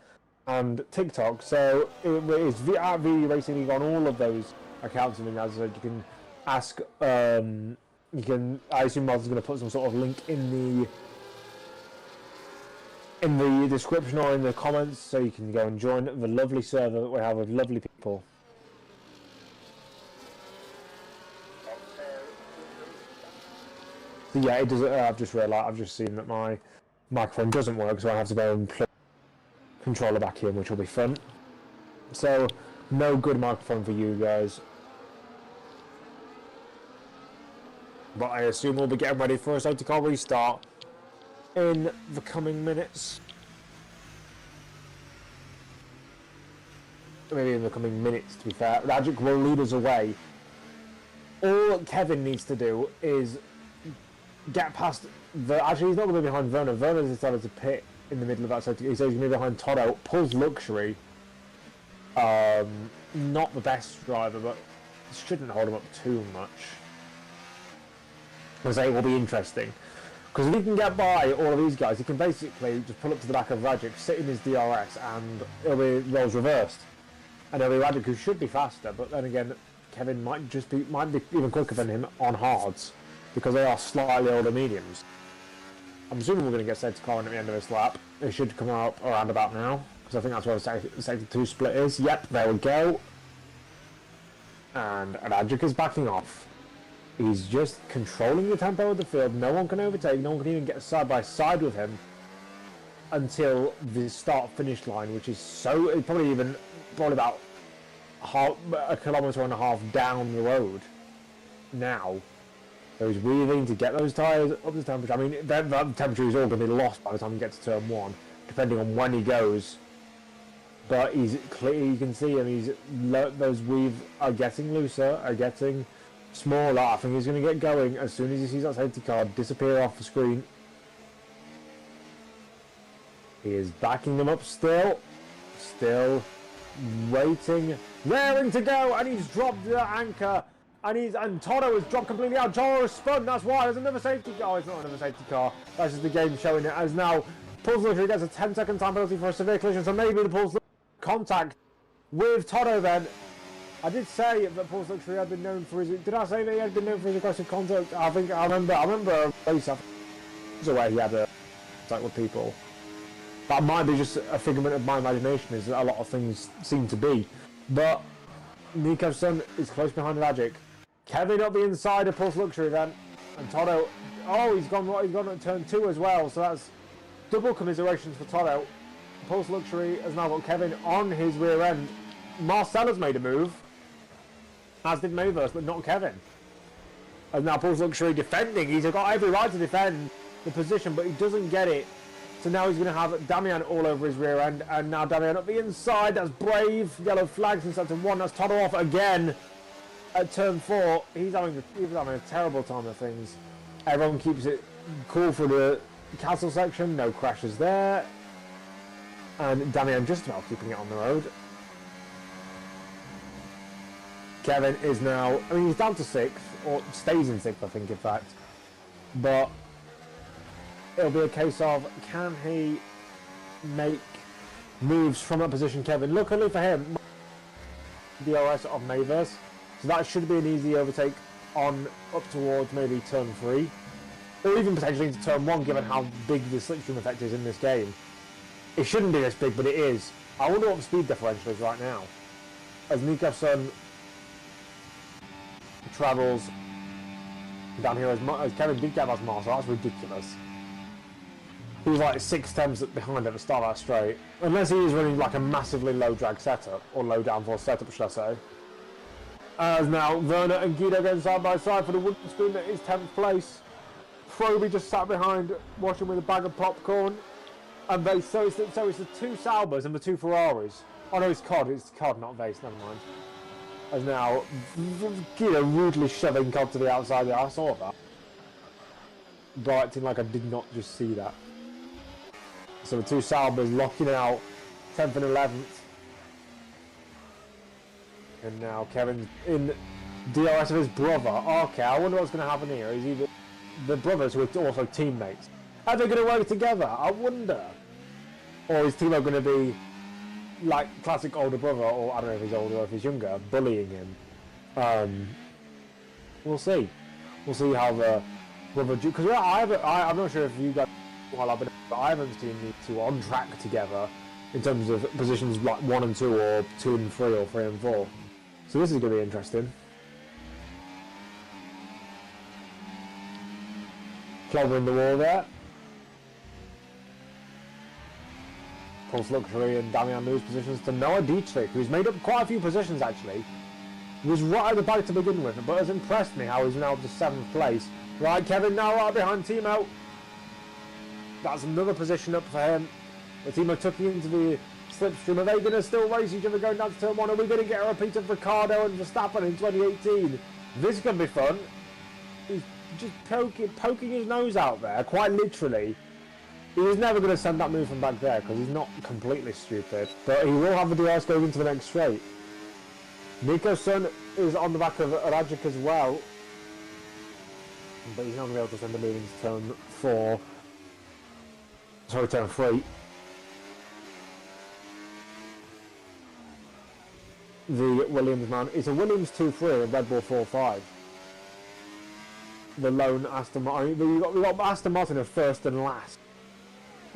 and TikTok. So it's at VD Racing League on all of those accounts. And as I said, you can ask. I assume Moz is going to put some sort of link in the description or in the comments, so you can go and join the lovely server that we have with lovely people. So yeah, it doesn't. I've just realised. I've just seen that my microphone doesn't work, so I have to go and plug the controller back in, which will be fun. So no good microphone for you guys. But I assume we'll be getting ready for a safety car restart in the coming minutes. Maybe in the coming minutes, to be fair. Rajic will lead us away. All Kevin needs to do is get past the... Actually, he's not going to be behind Werner. Werner decided to pit in the middle of that safety car. He says he's going to be behind Toto. Pulls Luxury. Not the best driver, but shouldn't hold him up too much. I say it will be interesting, because if he can get by all of these guys, he can basically just pull up to the back of Rajic, sit in his DRS, and it'll be roles reversed, and it'll be Rajic who should be faster. But then again, Kevin might be even quicker than him on hards, because they are slightly older mediums. I'm assuming we're going to get safety car in at the end of this lap. It should come out around about now, because I think that's where the safety 2 split is. Yep, there we go. And Rajic is backing off. He's just controlling the tempo of the field. No one can overtake. No one can even get side by side with him until the start-finish line, which is probably about a kilometre and a half down the road now. So he's weaving to get those tyres up to temperature. I mean, that temperature is all going to be lost by the time he gets to turn 1, depending on when he goes. But he's clear. You can see him. Those weaves are getting looser, are getting smaller. I think he's going to get going as soon as he sees that safety car disappear off the screen. He is backing them up still waiting, raring to go, and he's dropped the anchor, and Toto has dropped completely out. Toto has spun. That's why there's another safety car. Oh, it's not another safety car. That's just the game showing it. As now Pulse Luxury gets a 10-second time penalty for a severe collision, so maybe the Pulse contact with Toto then. I did say that Pulse Luxury had been known for his... Did I say that he had been known for his aggressive contact? I remember a race where he had a contact with people. That might be just a figment of my imagination, is that a lot of things seem to be. But Nico's son is close behind Rajic. Kevin up the inside of Pulse Luxury then. And Toto... Oh, he's gone at turn 2 as well, so that's double commiserations for Toto. Pulse Luxury has now got Kevin on his rear end. Marcel has made a move, as did Mayverse, but not Kevin. And now Pulse Luxury defending. He's got every right to defend the position, but he doesn't get it. So now he's going to have Damian all over his rear end, and now Damian up the inside. That's brave. Yellow flags in sector 1. That's Toto off again at turn 4. He's having a terrible time of things. Everyone keeps it cool for the castle section. No crashes there. And Damian just about keeping it on the road. Kevin is now... I mean, he's down to 6th, or stays in 6th, I think, in fact. But it'll be a case of, can he make moves from that position, Kevin? Luckily for him, DRS of Mayverse, so that should be an easy overtake on up towards maybe turn 3, or even potentially into turn 1, given how big the slipstream effect is in this game. It shouldn't be this big, but it is. I wonder what the speed differential is right now, as Nico's-son travels down here as Kevin did get as Marcel. That's ridiculous. He was like 6 tenths behind at the start of that straight. Unless he is running like a massively low drag setup, or low downforce setup, should I say. As now Werner and Guido going side by side for the wooden spoon that is 10th place. Froby just sat behind watching with a bag of popcorn. And so it's the 2 Saubers and the 2 Ferraris. Oh no, it's COD, not Vase, never mind. As now Guido rudely shoving COD to the outside there. I saw that. But acting like I did not just see that. So the 2 Saubers locking out 10th and 11th. And now Kevin's in DRS of his brother. Okay, I wonder what's going to happen here. Is either the brothers who are also teammates, are they going to work together? I wonder. Or is Timo going to be like classic older brother, or I don't know if he's older or if he's younger, bullying him? We'll see. We'll see how the brother do. Because I'm not sure if you guys, while I've been, but I haven't seen these two on track together in terms of positions like 1 and 2, or 2 and 3, or 3 and 4. So this is going to be interesting. Clover in the wall there. Pulse Luxury and Damian lose positions to Noah Dietrich, who's made up quite a few positions actually. He was right at the back to begin with, but has impressed me how he's now up to 7th place. Right, Kevin now right behind Timo. That's another position up for him. The Timo took him into the slipstream. Are they going to still race each other going down to turn 1? Are we going to get a repeat of Ricciardo and Verstappen in 2018? This is going to be fun. He's just poking his nose out there, quite literally. He was never going to send that move from back there because he's not completely stupid. But he will have the DRS going into the next straight. Nico's son is on the back of Rajic as well. But he's not going to be able to send the move into turn 4. Sorry, turn 3. The Williams man is a Williams 2-3 and Red Bull 4-5. The lone Aston Martin. We got Aston Martin at first and last.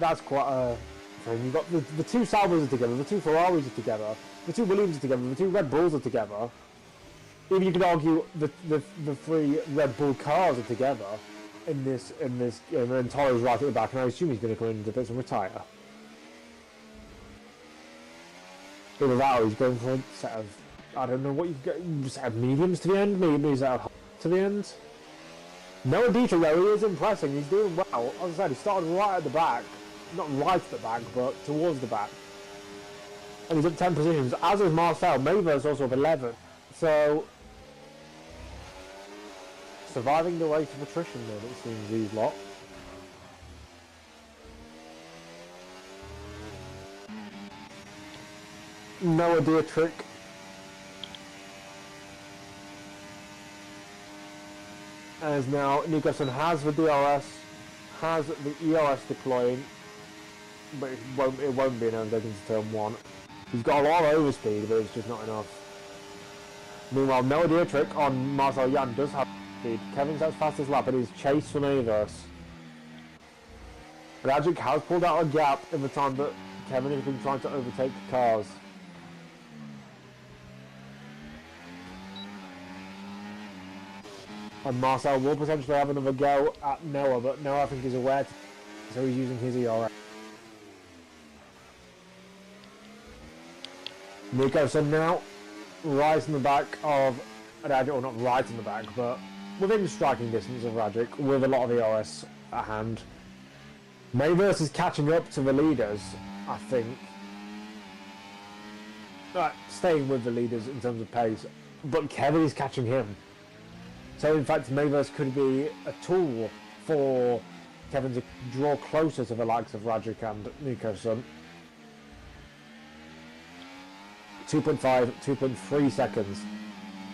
That's quite a thing. You've got the 2 Saubers are together, the 2 Ferraris are together, the 2 Williams are together, the 2 Red Bulls are together. Even you could argue the 3 Red Bull cars are together in this and Toro's right at the back, and I assume he's going to come into the pits and retire. Either that or he's going for a set of, I don't know what you get, set of mediums to the end, maybe a set of to the end. Noah Dietrich though, he is impressing, he's doing well. As I said, he started right at the back. Not right at the back, but towards the back. And he's up 10 positions, as is Marcel. Maver's also up 11. So, surviving the race of attrition then, it seems, these lot. Noah Dietrich. As now, Nicholson has the DRS, has the ERS deploying, but it won't be enough into turn 1. He's got a lot of overspeed, but it's just not enough. Meanwhile, Noah Dietrich on Marcel Jan does have speed. Kevin's at his fastest lap, and he's chased from Avers. Rajic has pulled out a gap in the time that Kevin has been trying to overtake the cars. And Marcel will potentially have another go at Noah, but Noah I think is aware, so he's using his ERS. Nicholson now, right in the back of Rajic, or not right in the back, but within striking distance of Rajic, with a lot of ERS at hand. Mayverse is catching up to the leaders, I think. Staying with the leaders in terms of pace, but Kevin is catching him. So in fact, Mayverse could be a tool for Kevin to draw closer to the likes of Rajic and Nicholson. 2.5, 2.3 seconds.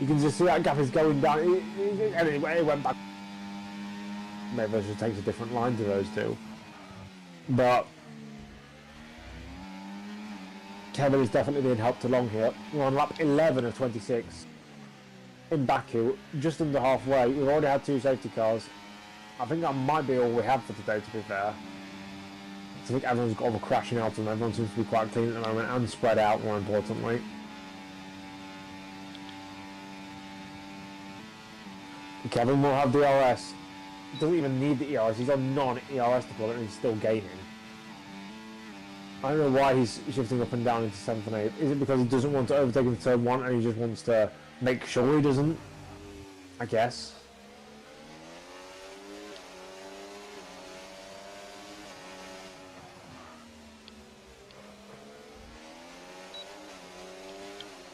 You can just see that gap is going down. Anyway, it went back. Mayverse just takes a different line to those two. But Kevin is definitely being helped along here. We're on lap 11 of 26. In Baku, just under halfway. We've already had 2 safety cars. I think that might be all we have for today, to be fair. I think everyone's got all the crashing out and everyone seems to be quite clean at the moment and spread out, more importantly. Kevin will have DRS. He doesn't even need the ERS. He's on non-ERS deployment and he's still gaining. I don't know why he's shifting up and down into 7th and 8th. Is it because he doesn't want to overtake into turn 1 and he just wants to make sure he doesn't? I guess.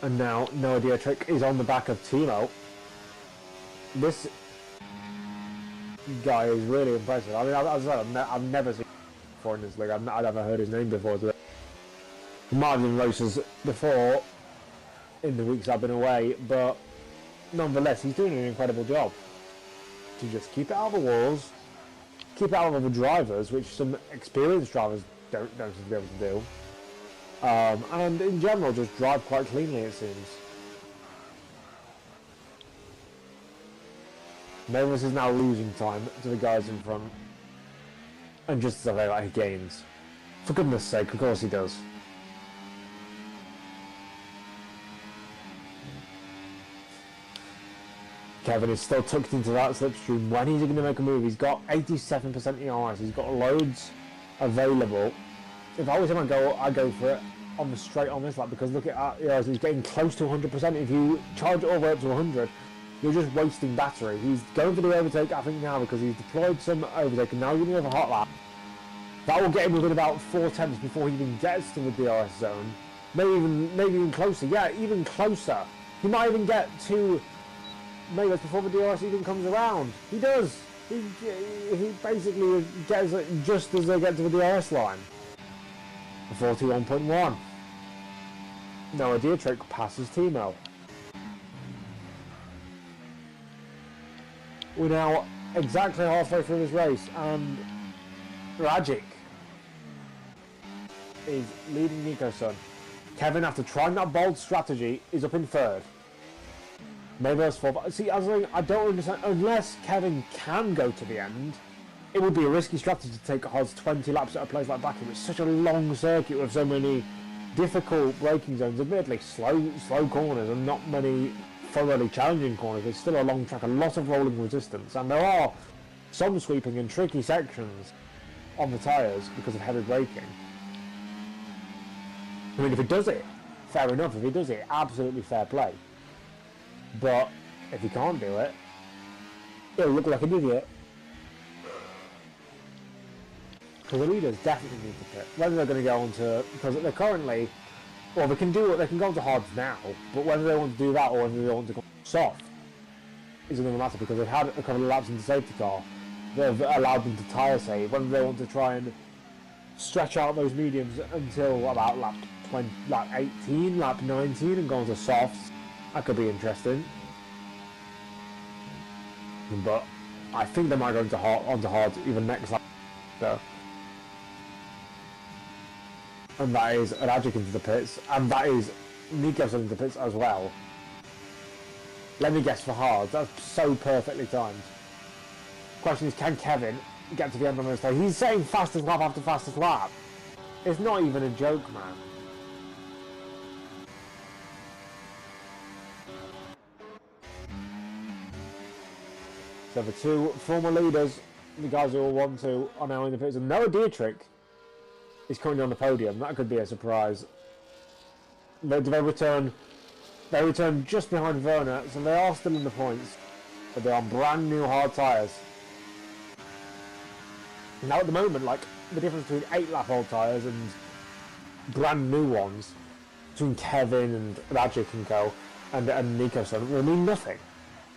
And now Noah Dietrich is on the back of Timo. This guy is really impressive. I mean, as I said, I've never seen him before in this league. I've never heard his name before. He might have been races before, in the weeks I've been away, but nonetheless, he's doing an incredible job to just keep it out of the walls, keep it out of other drivers, which some experienced drivers don't seem to be able to do, and in general just drive quite cleanly, it seems. Mavis is now losing time to the guys in front, and just as I feel like he gains. For goodness sake, of course he does. Kevin is still tucked into that slipstream. When he's going to make a move? He's got 87% ERS. He's got loads available. If I was him, I'd go for it on the straight on this lap, because look at that ERS. He's getting close to 100%. If you charge it all the way up to 100, you're just wasting battery. He's going for the overtake, I think, now, because he's deployed some overtake, and now he's going to have a hot lap. That will get him within about 4 tenths before he even gets to the DRS zone. Maybe even closer. Yeah, even closer. He might even get to maybe that's before the DRS even comes around. He does. He basically gets it just as they get to the DRS line. 41.1. Noah Dietrich passes Timo. We're now exactly halfway through this race, and Rajic is leading Nico-san. Kevin, after trying that bold strategy, is up in third. Maybe that's fourth. See, I don't understand. Unless Kevin can go to the end, it would be a risky strategy to take Hod's 20 laps at a place like Baku. It's such a long circuit with so many difficult braking zones. Admittedly, slow corners and not many thoroughly challenging corners. It's still a long track, a lot of rolling resistance, and there are some sweeping and tricky sections on the tyres because of heavy braking. I mean, if he does it, fair enough. If he does it, absolutely fair play. But if he can't do it, he'll look like an idiot. Because the leaders definitely need to pit. Whether they're going to go on to, because they're currently, well, they can go on to hards now, but whether they want to do that or whether they want to go soft is another matter, because they've had a couple of laps in the safety car. They've allowed them to tyre save. Whether they want to try and stretch out those mediums until about lap 18, lap 19 and go on to softs, that could be interesting. But I think they might go onto hards even next lap. So. And that is Rajic into the pits, and that is Nico into the pits as well. Let me guess for hards. That's so perfectly timed. Question is, can Kevin get to the end on this day? He's saying fastest lap after fastest lap. It's not even a joke, man. So the two former leaders, the guys who all want to, are now in the pits. And Noah Dietrich is currently on the podium. That could be a surprise. They return just behind Werner, so they are still in the points, but they're on brand new hard tyres. Now at the moment, like, the difference between 8-lap old tyres and brand new ones, between Kevin and Rajic and co, and Nico-san, will mean nothing.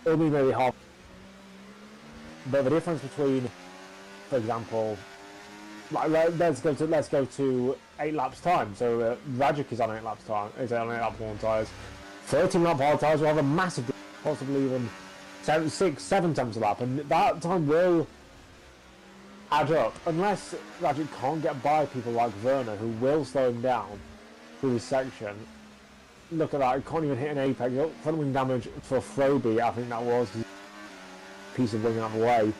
It'll mean maybe half. But the difference between, for example, like, let's go to 8 laps time. So Rajic is on 8 laps time. Is on 8 lap long tyres. 13-lap hard tyres will have a massive, possibly even 7 times a lap, and that time will add up unless Rajic can't get by people like Werner, who will slow him down through this section. Look at that! He can't even hit an apex. Front wing damage for Froby, I think that was a piece of wing out of the way,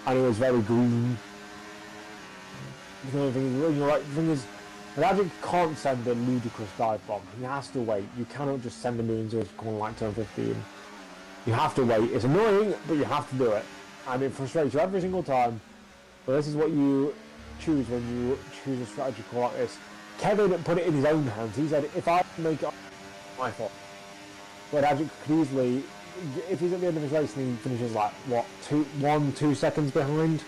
and it was very green. The thing is, Rajic can't send a ludicrous dive bomb. He has to wait. You cannot just send him into a corner like turn 15. You have to wait. It's annoying, but you have to do it. And it frustrates you every single time. But this is what you choose when you choose a strategy call like this. Kevin put it in his own hands. He said, if I make it my fault. But Rajic could easily, if he's at the end of his race and he finishes like, what, 2 seconds behind,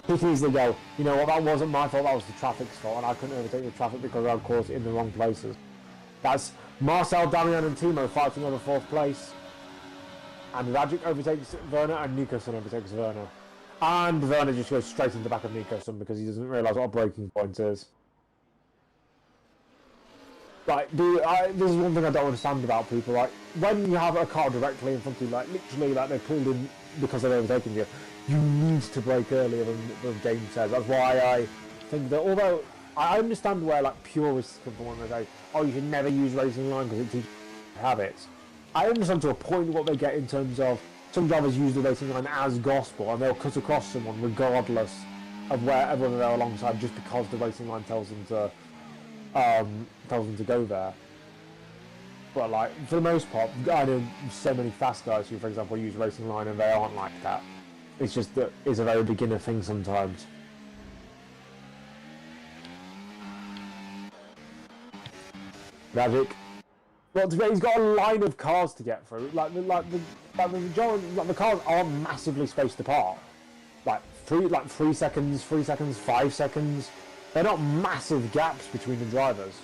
he can easily go, you know what, that wasn't my fault, that was the traffic's fault, and I couldn't overtake the traffic because I caught it in the wrong places. That's Marcel, Damian and Timo fighting over 4th place. And Rajic overtakes Werner and Nico-san overtakes Werner. And Werner just goes straight into the back of Nico-san because he doesn't realise what a braking point is. Like, this is one thing I don't understand about people. Like, when you have a car directly in front of you, like literally, like they pulled in because they're overtaking you, you need to brake earlier than the game says. That's why I think that, although I understand where like purists come from when they say, "Oh, you should never use racing line because it teaches habits." I understand to a point what they get in terms of some drivers use the racing line as gospel and they'll cut across someone regardless of whether they're alongside, just because the racing line tells them to go there. But like, for the most part, I know so many fast guys who, for example, use racing line and they aren't like that. It's just that it's a very beginner thing sometimes. Magic. Well, he's got a line of cars to get through. The cars aren't massively spaced apart. Like 3 seconds, 3 seconds, 5 seconds. They're not massive gaps between the drivers.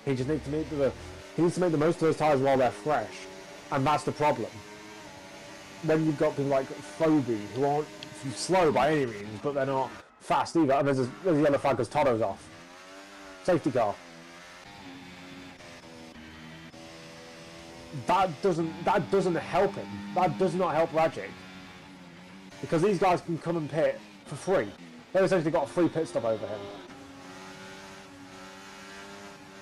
He just needs to make the most of those tyres while they're fresh, and that's the problem. When you've got people like Phoebe, who aren't slow by any means, but they're not fast either. And there's a yellow flag because Toto's off. Safety car. That doesn't help him. That does not help Rajic, because these guys can come and pit for free. They've essentially got a free pit stop over him.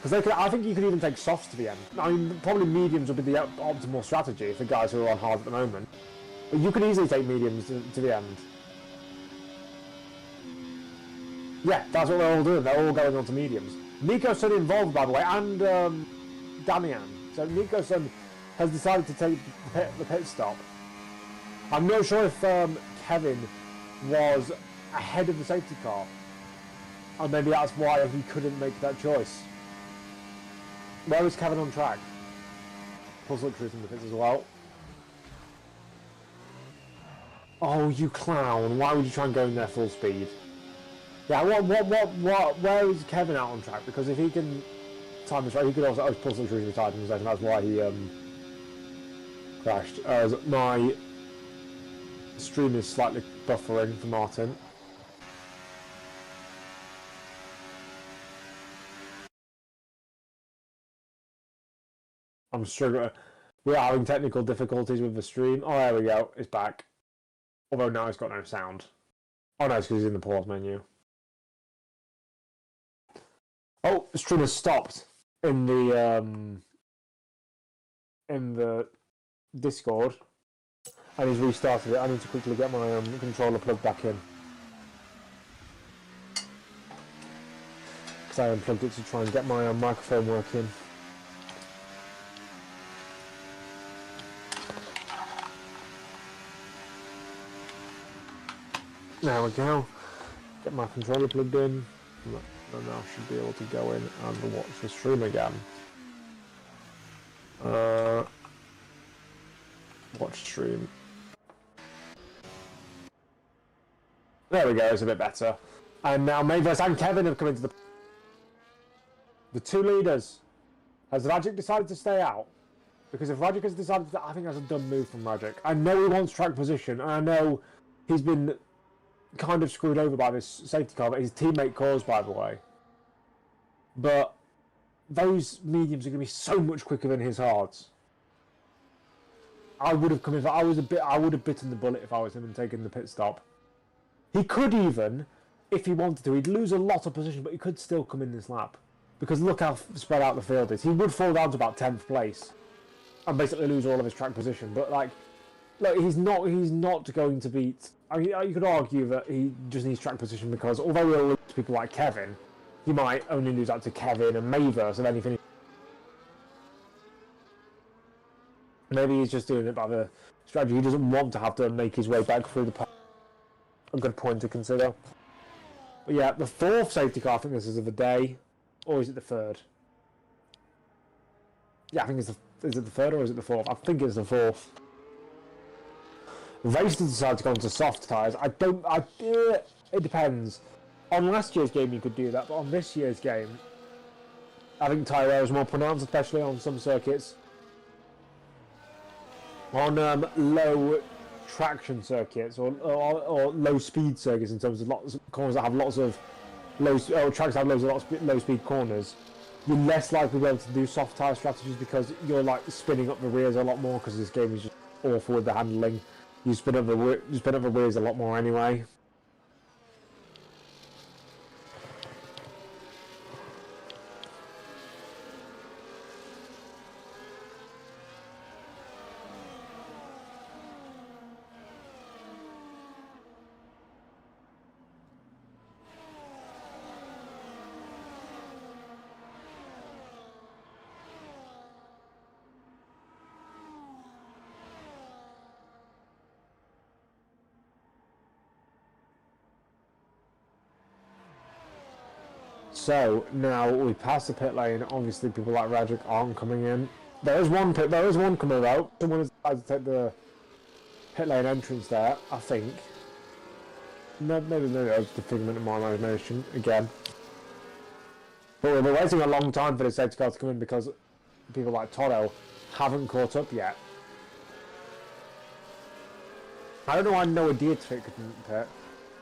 Because I think you could even take softs to the end. I mean, probably mediums would be the optimal strategy for guys who are on hard at the moment. But you could easily take mediums to the end. Yeah, that's what they're all doing. They're all going on to mediums. Nico-san involved, by the way, and Damian. So Nico-san has decided to take the pit stop. I'm not sure if Kevin was ahead of the safety car, and maybe that's why he couldn't make that choice. Where is Kevin on track? Puzzle Truth in the pits as well. Oh, you clown! Why would you try and go in there full speed? Yeah, where is Kevin out on track? Because if he can time this right, he could also Puzzle Truth retired in a second. That's why he crashed. As my stream is slightly buffering for Martin. I'm struggling. We're having technical difficulties with the stream. Oh, there we go. It's back. Although now it's got no sound. Oh no, it's because he's in the pause menu. Oh, the stream has stopped in the Discord, and he's restarted it. I need to quickly get my controller plugged back in, because I unplugged it to try and get my microphone working. There we go. Get my controller plugged in, and now I should be able to go in and watch the stream again. Watch stream. There we go, it's a bit better. And now Mavis and Kevin have come into the two leaders. Has Rajic decided to stay out? Because if Rajic has decided to, I think that's a dumb move from Rajic. I know he wants track position, and I know he's been kind of screwed over by this safety car that his teammate caused, by the way. But those mediums are going to be so much quicker than his hards. I would have come in. I would have bitten the bullet if I was him and taken the pit stop. He could even, if he wanted to, he'd lose a lot of position, but he could still come in this lap, because look how spread out the field is. He would fall down to about 10th place and basically lose all of his track position. But like, look, he's not going to beat. I mean, you could argue that he just needs track position, because although he'll lose to people like Kevin, he might only lose out to Kevin and Mavis, and then he finishes. Maybe he's just doing it by the strategy. He doesn't want to have to make his way back through the pack. A good point to consider. But yeah, the fourth safety car, I think this is of the day, or is it the third? Yeah, I think it's is it the third or is it the fourth? I think it's the fourth. Racing decided to go into soft tyres. It depends. On last year's game you could do that, but on this year's game, I think tyre wear is more pronounced, especially on some circuits. On low traction circuits or low speed circuits, in terms of lots of corners that have lots of tracks have loads of low speed corners, you're less likely to be able to do soft tyre strategies because you're like spinning up the rears a lot more because this game is just awful with the handling. You spin up the rears a lot more anyway. So now we pass the pit lane. Obviously, people like Radrick aren't coming in. There is one coming out. Someone has decided to take the pit lane entrance there. I think. Maybe that was the figment of my imagination again. But we've been waiting a long time for the safety car to come in because people like Toto haven't caught up yet. I don't know why Noah Dietrich couldn't pit.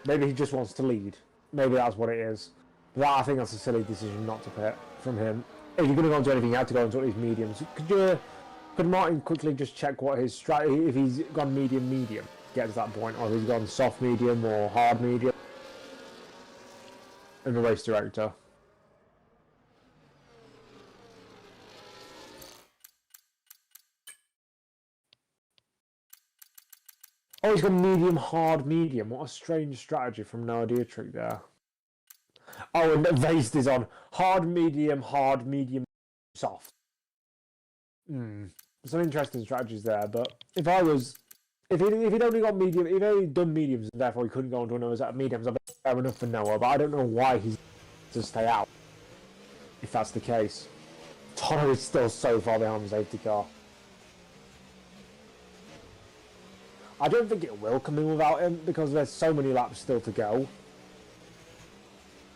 Maybe he just wants to lead. Maybe that's what it is. But I think that's a silly decision not to pit from him. If you're going to go into anything, you have to go into these mediums. Could Martin quickly just check what his strategy, if he's gone medium, get to that point, or if he's gone soft medium or hard medium? And the race director. Oh, he's gone medium, hard, medium. What a strange strategy from Noah Dietrich there. Oh, and Vaste is on hard, medium, soft. Some interesting strategies there, but if he'd only got medium, if he'd only done mediums, and therefore he couldn't go into another set of mediums, I bet fair enough for Noah, but I don't know why he's to stay out, if that's the case. Toto is still so far behind the safety car. I don't think it will come in without him, because there's so many laps still to go.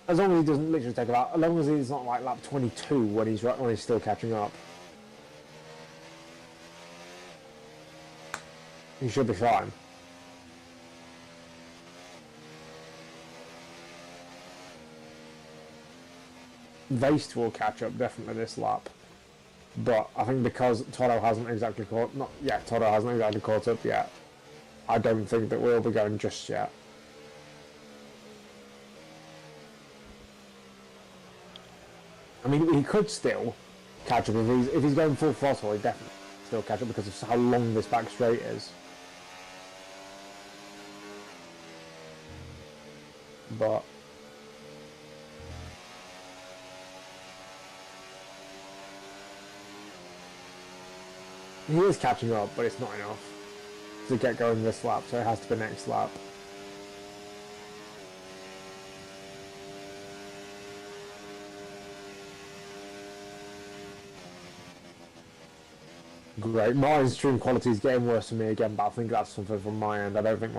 As long as he doesn't literally take about, as long as he's not like lap 22 when he's still catching up, he should be fine. Vaste will catch up definitely this lap, but I think because Toto hasn't exactly caught up yet, I don't think that we'll be going just yet. I mean, he could still catch up if he's going full throttle. He definitely still catch up because of how long this back straight is. But he is catching up, but it's not enough to get going this lap, so it has to be next lap. Great. Martin's stream quality is getting worse for me again, but I think that's something from my end. I don't think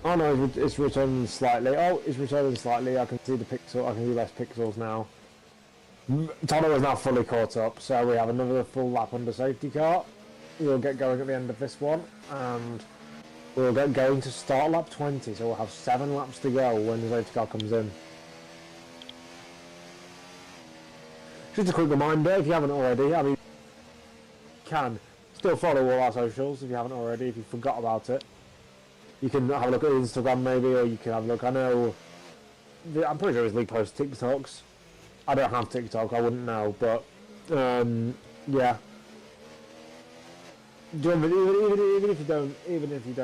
Oh no, it's returning slightly. Oh, it's returning slightly. I can see the pixel. I can see less pixels now. Toto is now fully caught up, so we have another full lap under safety car. We'll get going at the end of this one, and we'll get going to start lap 20, so we'll have 7 laps to go when the safety car comes in. Just a quick reminder, if you haven't already, I mean, you can still follow all our socials if you haven't already, if you forgot about it. You can have a look at Instagram maybe, or you can have a look, I'm pretty sure it's League posts TikToks. I don't have TikTok, I wouldn't know, but, yeah. Even if you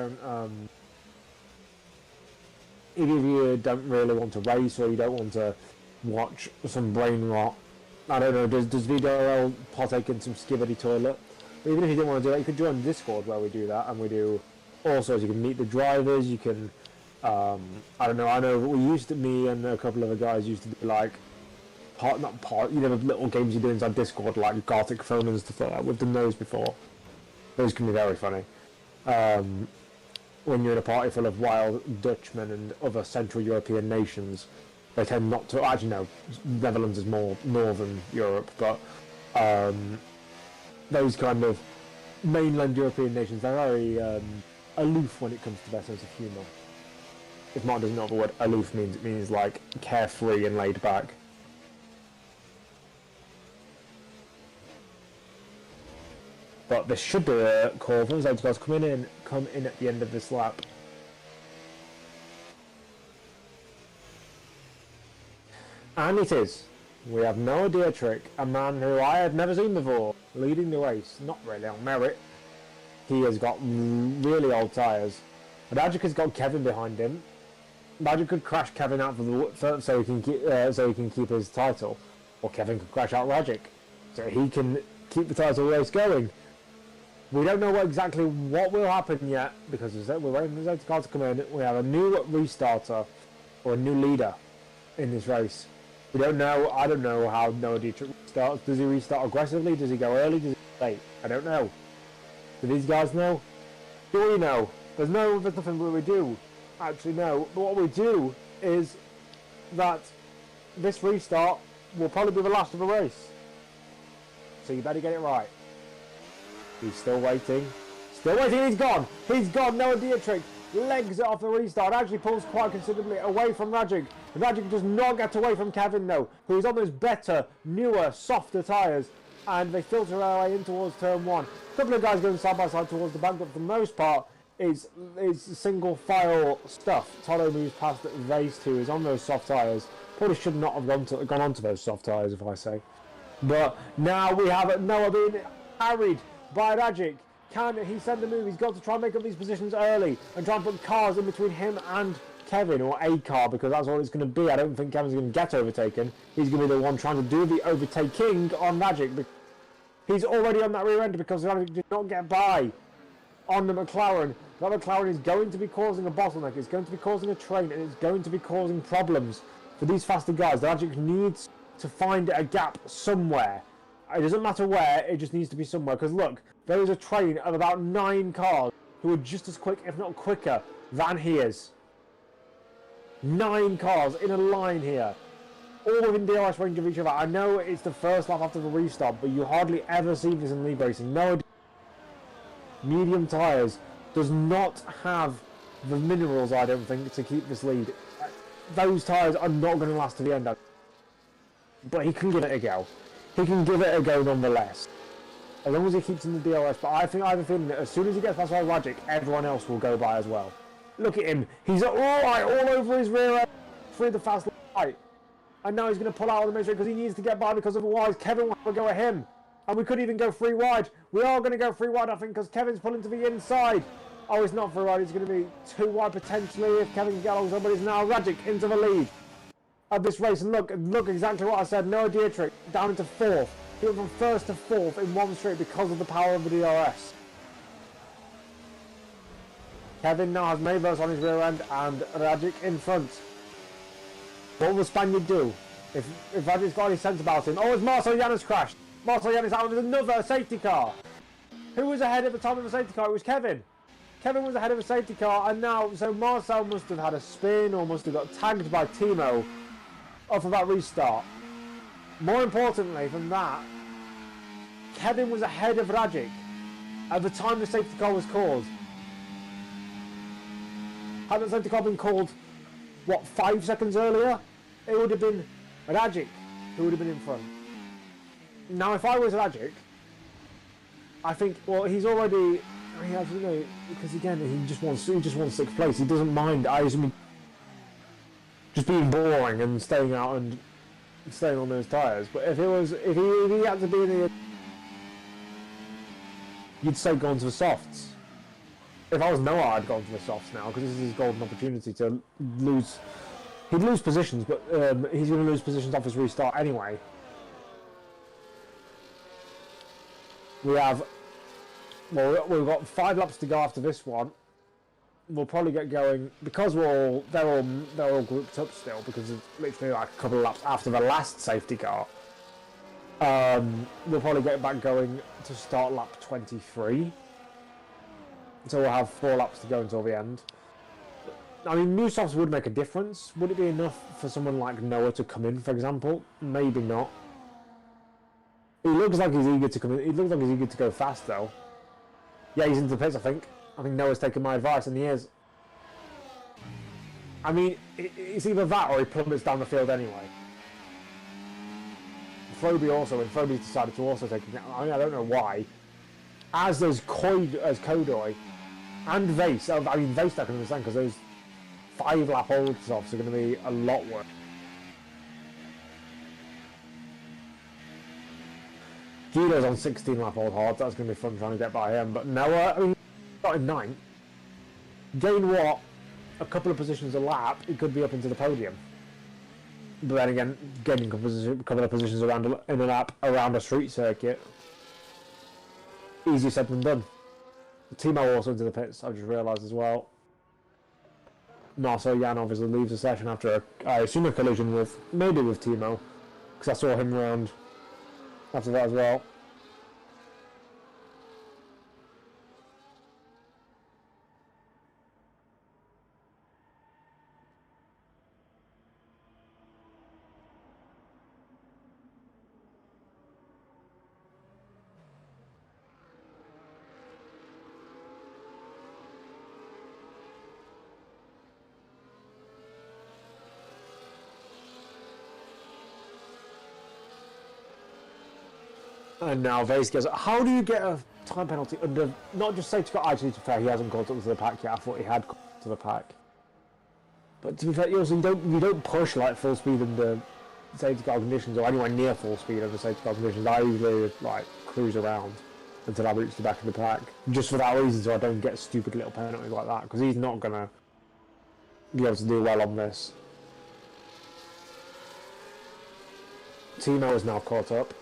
don't really want to race, or you don't want to watch some brain rot, I don't know, does VDRL partake in some skivvy toilet? But even if you didn't want to do that, you could join Discord where we do that, and we do all sorts. You can meet the drivers, you can, I don't know, I know me and a couple of other guys used to do like, little games you do inside Discord, like Gothic Phone and stuff like that. We've done those before. Those can be very funny. When you're in a party full of wild Dutchmen and other Central European nations, they tend not to. Actually, no, Netherlands is more Northern Europe, but those kind of mainland European nations, they're very aloof when it comes to their sense of humour. If Martin doesn't know what the word aloof means, it means like carefree and laid back. But this should be a call for safety cars come in at the end of this lap. And it is. We have Noah Dietrich, a man who I had never seen before, leading the race. Not really on merit. He has got really old tyres. Rajic has got Kevin behind him. Rajic could crash Kevin out so he can keep his title, or Kevin could crash out Rajic so he can keep the title race going. We don't know exactly what will happen yet because we're waiting for the safety car to come in. We have a new restarter or a new leader in this race. We don't know. I don't know how Noah Dietrich starts. Does he restart aggressively? Does he go early? Does he go late? I don't know. Do these guys know? Do we know? There's nothing that we do actually know. But what we do is that this restart will probably be the last of the race. So you better get it right. He's still waiting. Still waiting. He's gone. He's gone. Noah Dietrich legs it off the restart. Actually pulls quite considerably away from Rajic. Rajic does not get away from Kevin though, who is on those better, newer, softer tyres. And they filter our way in towards turn one. A couple of guys going side by side towards the back, but for the most part, it's single file stuff. Toto moves past race two, is on those soft tyres. Probably should not have gone onto those soft tyres, if I say. But now we have Noah being harried by Rajic. Can he send the move? He's got to try and make up these positions early and try and put cars in between him and Kevin, or a car, because that's what it's going to be. I don't think Kevin's going to get overtaken. He's going to be the one trying to do the overtaking on Rajic. He's already on that rear end because Rajic did not get by on the McLaren. That McLaren is going to be causing a bottleneck. It's going to be causing a train, and it's going to be causing problems for these faster guys. Rajic needs to find a gap somewhere. It doesn't matter where, it just needs to be somewhere. Because look, there is a train of about 9 cars who are just as quick, if not quicker, than he is. 9 cars in a line here, all within DRS range of each other. I know it's the first lap after the restart, but you hardly ever see this in league racing. No, medium tyres does not have the minerals, I don't think, to keep this lead. Those tyres are not going to last to the end. But he can give it a go. He can give it a go nonetheless, as long as he keeps in the DRS. But I have a feeling that as soon as he gets past Rajic, everyone else will go by as well. Look at him. He's all over his rear end through the fast light. And now he's going to pull out of the misery because he needs to get by, because otherwise Kevin will have a go at him. And we could even go 3 wide. We are going to go 3 wide, I think, because Kevin's pulling to the inside. Oh, it's not 3 wide. It's going to be 2 wide potentially if Kevin can get alongside, but it's now Rajic into the lead of this race. And look exactly what I said. Noah Dietrich down into 4th. He went from 1st to 4th in one straight because of the power of the DRS. Kevin now has Mavis on his rear end and Rajic in front. What will the Spaniard do if Rajic's got any sense about him? Oh, it's Marcel Yannis crashed. Marcel Yannis out with another safety car. Who was ahead at the time of the safety car? It was Kevin. Kevin was ahead of a safety car, and now, so Marcel must have had a spin or must have got tagged by Timo off of that restart. More importantly than that, Kevin was ahead of Rajic at the time the safety car was called. Had the safety car been called, what, 5 seconds earlier? It would have been Rajic who would have been in front. Now, if I was Rajic, I think, well, he's already, he has, you know, because again, he just wants 6th place. He doesn't mind, I assume, just being boring and staying out and staying on those tyres. But if he had to be in the, you'd say go on to the softs. If I was Noah, I'd go on to the softs now, because this is his golden opportunity to lose. He'd lose positions, but he's going to lose positions off his restart anyway. We've got 5 laps to go after this one. We'll probably get going because they're all grouped up still, because it's literally like a couple of laps after the last safety car. We'll probably get back going to start lap 23. So we'll have 4 laps to go until the end. I mean, new softs would make a difference. Would it be enough for someone like Noah to come in, for example? Maybe not. He looks like he's eager to come in. He looks like he's eager to go fast, though. Yeah, he's into the pits, I think. I think Noah's taken my advice, and he is. I mean, it's either that or he plummets down the field anyway. Froby also, when Froby's decided to also take it, I mean, I don't know why. As there's Kodoi and Vase. I mean, Vase I can understand because those 5-lap old softs are going to be a lot worse. Guido's on 16-lap old hard. That's going to be fun trying to get by him. But Noah, I mean, got in 9th. Gain what? A couple of positions a lap, he could be up into the podium. But then again, gaining a couple of positions around in a lap around a street circuit, easier said than done. Timo also into the pits, I've just realised as well. Marcel Jan obviously leaves the session after, I assume, a collision with, maybe with Timo, because I saw him around after that as well. And now Vase goes, how do you get a time penalty under, not just safety car, actually to be fair, he hasn't caught up to the pack yet, I thought he had caught up to the pack. But to be fair, also, you don't push like full speed under safety car conditions, or anywhere near full speed under safety car conditions. I usually like cruise around until I reach the back of the pack, just for that reason, so I don't get stupid little penalties like that, because he's not going to be able to do well on this. Timo is now caught up.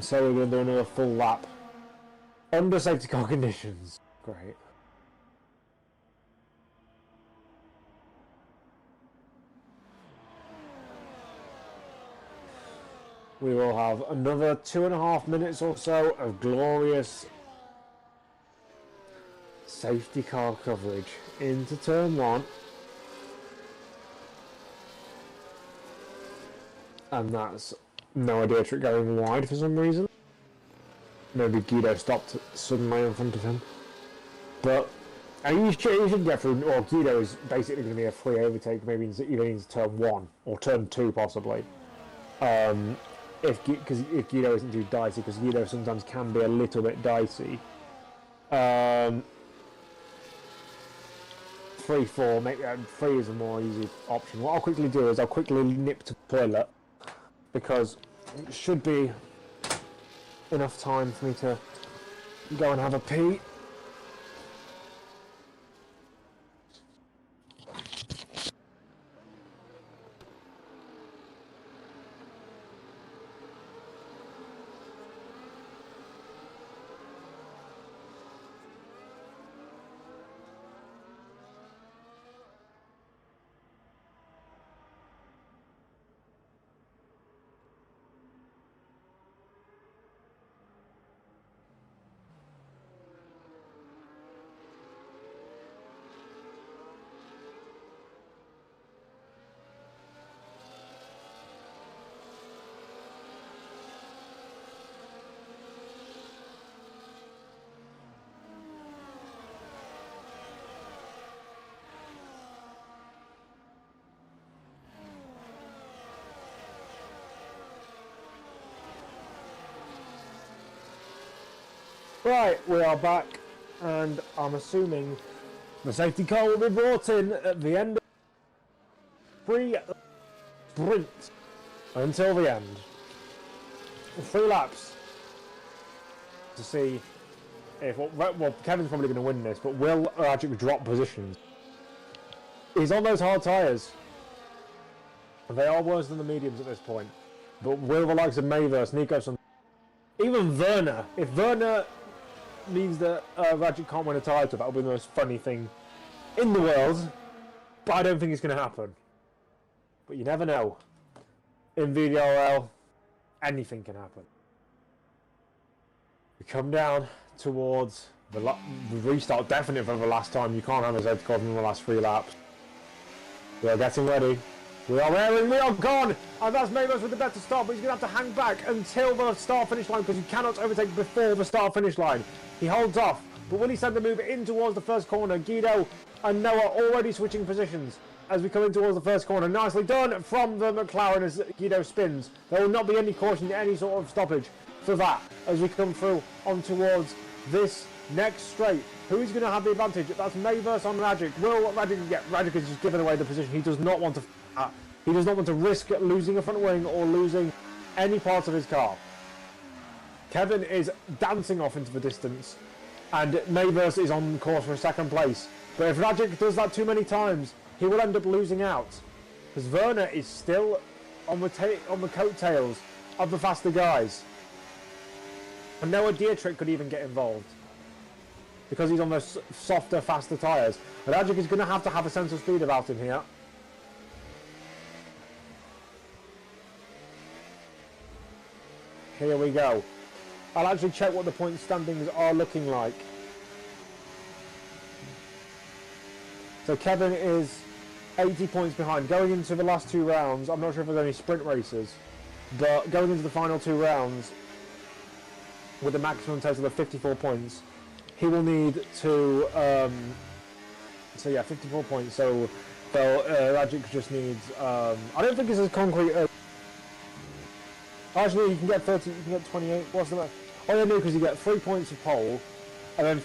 So we're going to do another full lap under safety car conditions. Great. We will have another 2.5 minutes or so of glorious safety car coverage into turn 1. And that's no Dietrich going wide for some reason. Maybe Guido stopped suddenly in front of him. But you should get through, or Guido is basically going to be a free overtake, maybe even into turn 1, or turn 2 possibly. If Guido isn't too dicey, because Guido sometimes can be a little bit dicey. 3-4, maybe 3 is a more easy option. What I'll quickly do is I'll quickly nip to the toilet, because it should be enough time for me to go and have a pee. Right, we are back, and I'm assuming the safety car will be brought in at the end of free sprint until the end. 3 laps to see if, well, Kevin's probably going to win this, but will Rajic drop positions? He's on those hard tyres. They are worse than the mediums at this point, but will the likes of Mayverse, Nico, even Werner, if Werner means that Rajic can't win a title, that'll be the most funny thing in the world, but I don't think it's going to happen. But you never know. In VDRL, anything can happen. We come down towards the restart, definitely for the last time. You can't have a safety car in the last 3 laps. We are getting ready. We are airing, we are gone! And that's Maymus with the better start, but he's going to have to hang back until the start-finish line because you cannot overtake before the start-finish line. He holds off, but will he send the move in towards the first corner? Guido and Noah already switching positions as we come in towards the first corner. Nicely done from the McLaren as Guido spins. There will not be any caution, any sort of stoppage for that as we come through on towards this next straight. Who's going to have the advantage? That's Mayverse on Radzik. Will Radzik get? Radzik is just giving away the position. He does not want to. He does not want to risk losing a front wing or losing any parts of his car. Kevin is dancing off into the distance, and Mayverse is on course for second place. But if Radzik does that too many times, he will end up losing out, because Werner is still on the coattails of the faster guys. And Noah Dietrich could even get involved, because he's on the softer, faster tyres. Radzik is going to have a sense of speed about him here. Here we go. I'll actually check what the point standings are looking like. So Kevin is 80 points behind. Going into the last two rounds, I'm not sure if there's any sprint races, but going into the final two rounds with a maximum total of 54 points, he will need to, so yeah, 54 points. So Radzik just needs, I don't think it's as concrete as, actually you can get 30, you can get 28, what's the, oh yeah, no, because you get 3 points of pole, and then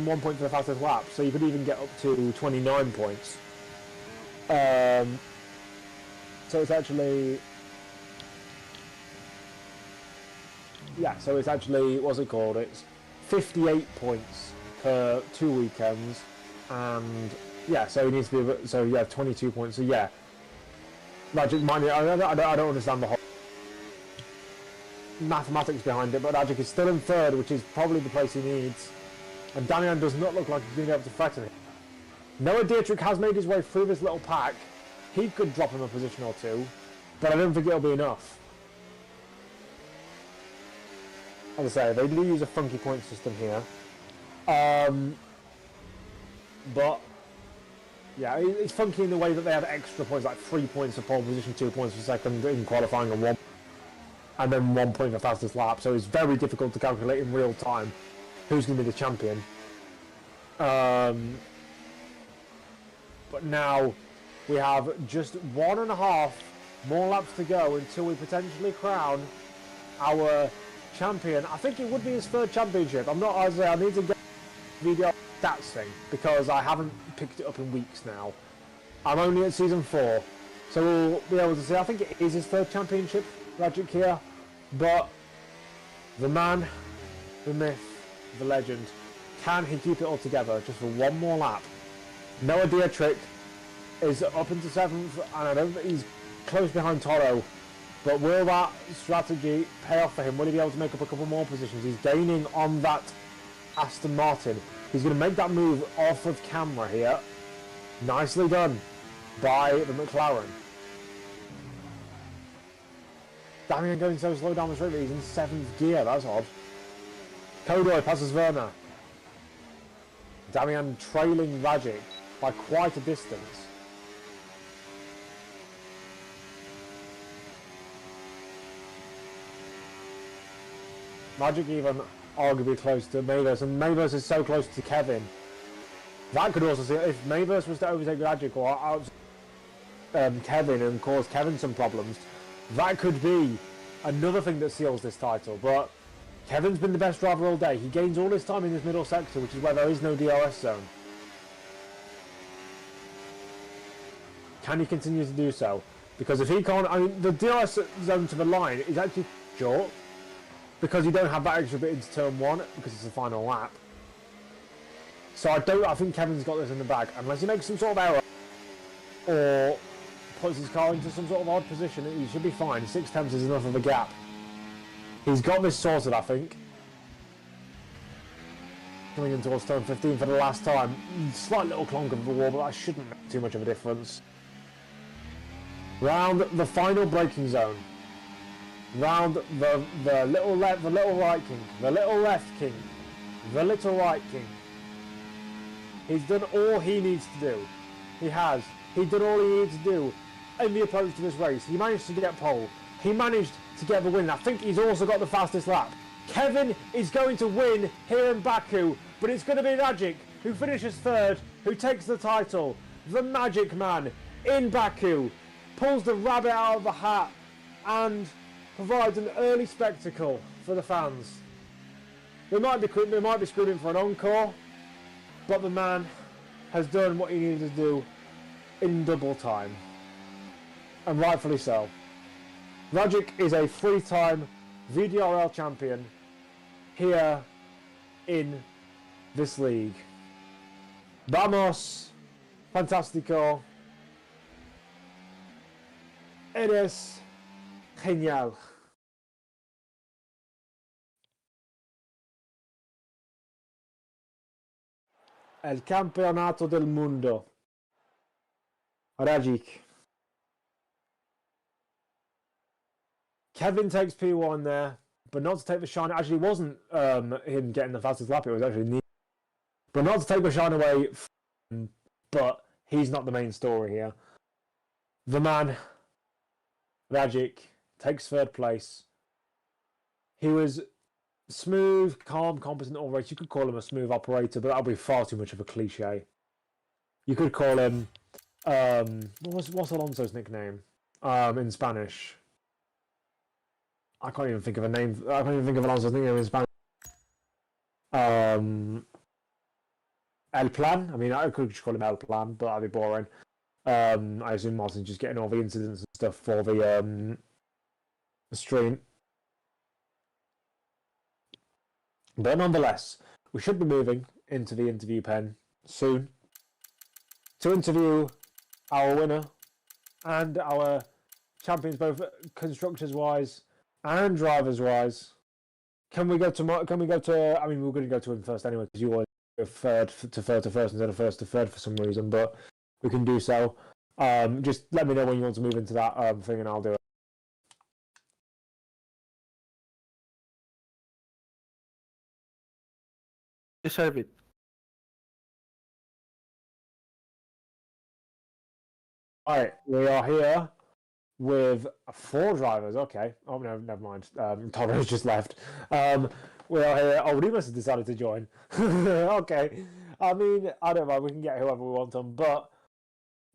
1 point for the fastest lap, so you could even get up to 29 points. So it's actually, yeah, so it's actually, what's it called, it's 58 points per 2 weekends, and yeah, so he needs to be, so yeah, 22 points, so yeah, Radzik, I don't understand the whole mathematics behind it, but Radzik is still in third, which is probably the place he needs, and Damian does not look like he's going to be able to threaten it. Noah Dietrich has made his way through this little pack. He could drop him a position or two, but I don't think it'll be enough. As I say, they do use a funky point system here. But yeah, it's funky in the way that they have extra points, like 3 points for pole position, 2 points for second in qualifying, and then 1 point for fastest lap. So it's very difficult to calculate in real time who's going to be the champion. But now we have just 1.5 more laps to go until we potentially crown our champion. I think it would be his third championship. I need to get VDR stats thing because I haven't picked it up in weeks now. I'm only at season 4, so we'll be able to see. I think it is his third championship, Radzik here, but the man, the myth, the legend, can he keep it all together just for one more lap? Noah Dietrich is up into 7th, and I don't think he's close behind Toro, but will that strategy pay off for him? Will he be able to make up a couple more positions? He's gaining on that Aston Martin. He's going to make that move off of camera here. Nicely done by the McLaren. Damian going so slow down the straight, but he's in 7th gear. That's odd. Kodoy passes Werner. Damian trailing Radzik by quite a distance. Radzik even arguably close to Mayverse, and Mayverse is so close to Kevin. That could also see, if Mayverse was to overtake Radzik or Kevin and cause Kevin some problems, that could be another thing that seals this title. But Kevin's been the best driver all day. He gains all his time in this middle sector, which is where there is no DRS zone. Can he continue to do so? Because if he can't, I mean, the DRS zone to the line is actually short, because you don't have that extra bit into turn 1, because it's the final lap. So I think Kevin's got this in the bag, unless he makes some sort of error, or puts his car into some sort of odd position, he should be fine. 6 tenths is enough of a gap. He's got this sorted, I think. Coming in towards turn 15 for the last time. Slight little clonk of the wall, but that shouldn't make too much of a difference. Round the final braking zone. Round the little left, the little right king, the little left king, the little right king. He's done all he needs to do. He has He did all he needed to do in the approach to this race. He managed to get pole. He managed to get the win. I think he's also got the fastest lap. Kevin is going to win here in Baku, but it's going to be Rajic who finishes third, who takes the title. The Magic Man in Baku pulls the rabbit out of the hat and provides an early spectacle for the fans. They might be screaming for an encore, but the man has done what he needed to do in double time, and rightfully so. Rajic is a three-time VDRL champion here in this league. Vamos, fantástico. Eres genial. El campeonato del mundo. Rajic. Kevin takes P1 there, but not to take the shine. Actually, it wasn't him getting the fastest lap. It was actually Neil. But not to take the shine away. But he's not the main story here. The man, Rajic, takes third place. He was smooth, calm, competent all race. You could call him a smooth operator, but that would be far too much of a cliche. You could call him what's Alonso's nickname in Spanish? I can't even think of a name. I can't even think of Alonso's nickname in Spanish. El Plan. I mean, I could just call him El Plan, but that'd be boring. I assume Martin's just getting all the incidents and stuff for the stream. But nonetheless, we should be moving into the interview pen soon to interview our winner and our champions, both constructors-wise and drivers-wise. Can we go to? I mean, we're going to go to him first anyway because you always go third to first instead of first to third for some reason. But we can do so. Just let me know when you want to move into that thing, and I'll do it. Deserve it. All right, we are here with 4 drivers. Okay. Oh no, never mind. Toro's just left. We are here. Oh, he must have decided to join. Okay. I mean, I don't mind. We can get whoever we want on. But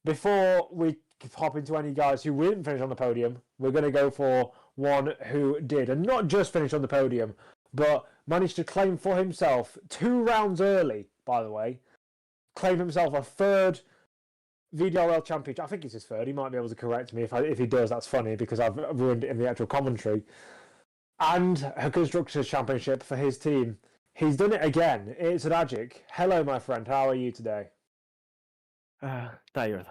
before we hop into any guys who didn't finish on the podium, we're going to go for one who did, and not just finish on the podium, but managed to claim for himself 2 rounds early. By the way, claim himself a third VDRL championship. I think it's his third. He might be able to correct me if he does. That's funny because I've ruined it in the actual commentary. And a constructors championship for his team. He's done it again. It's Rajic. Hello, my friend. How are you today? Tired.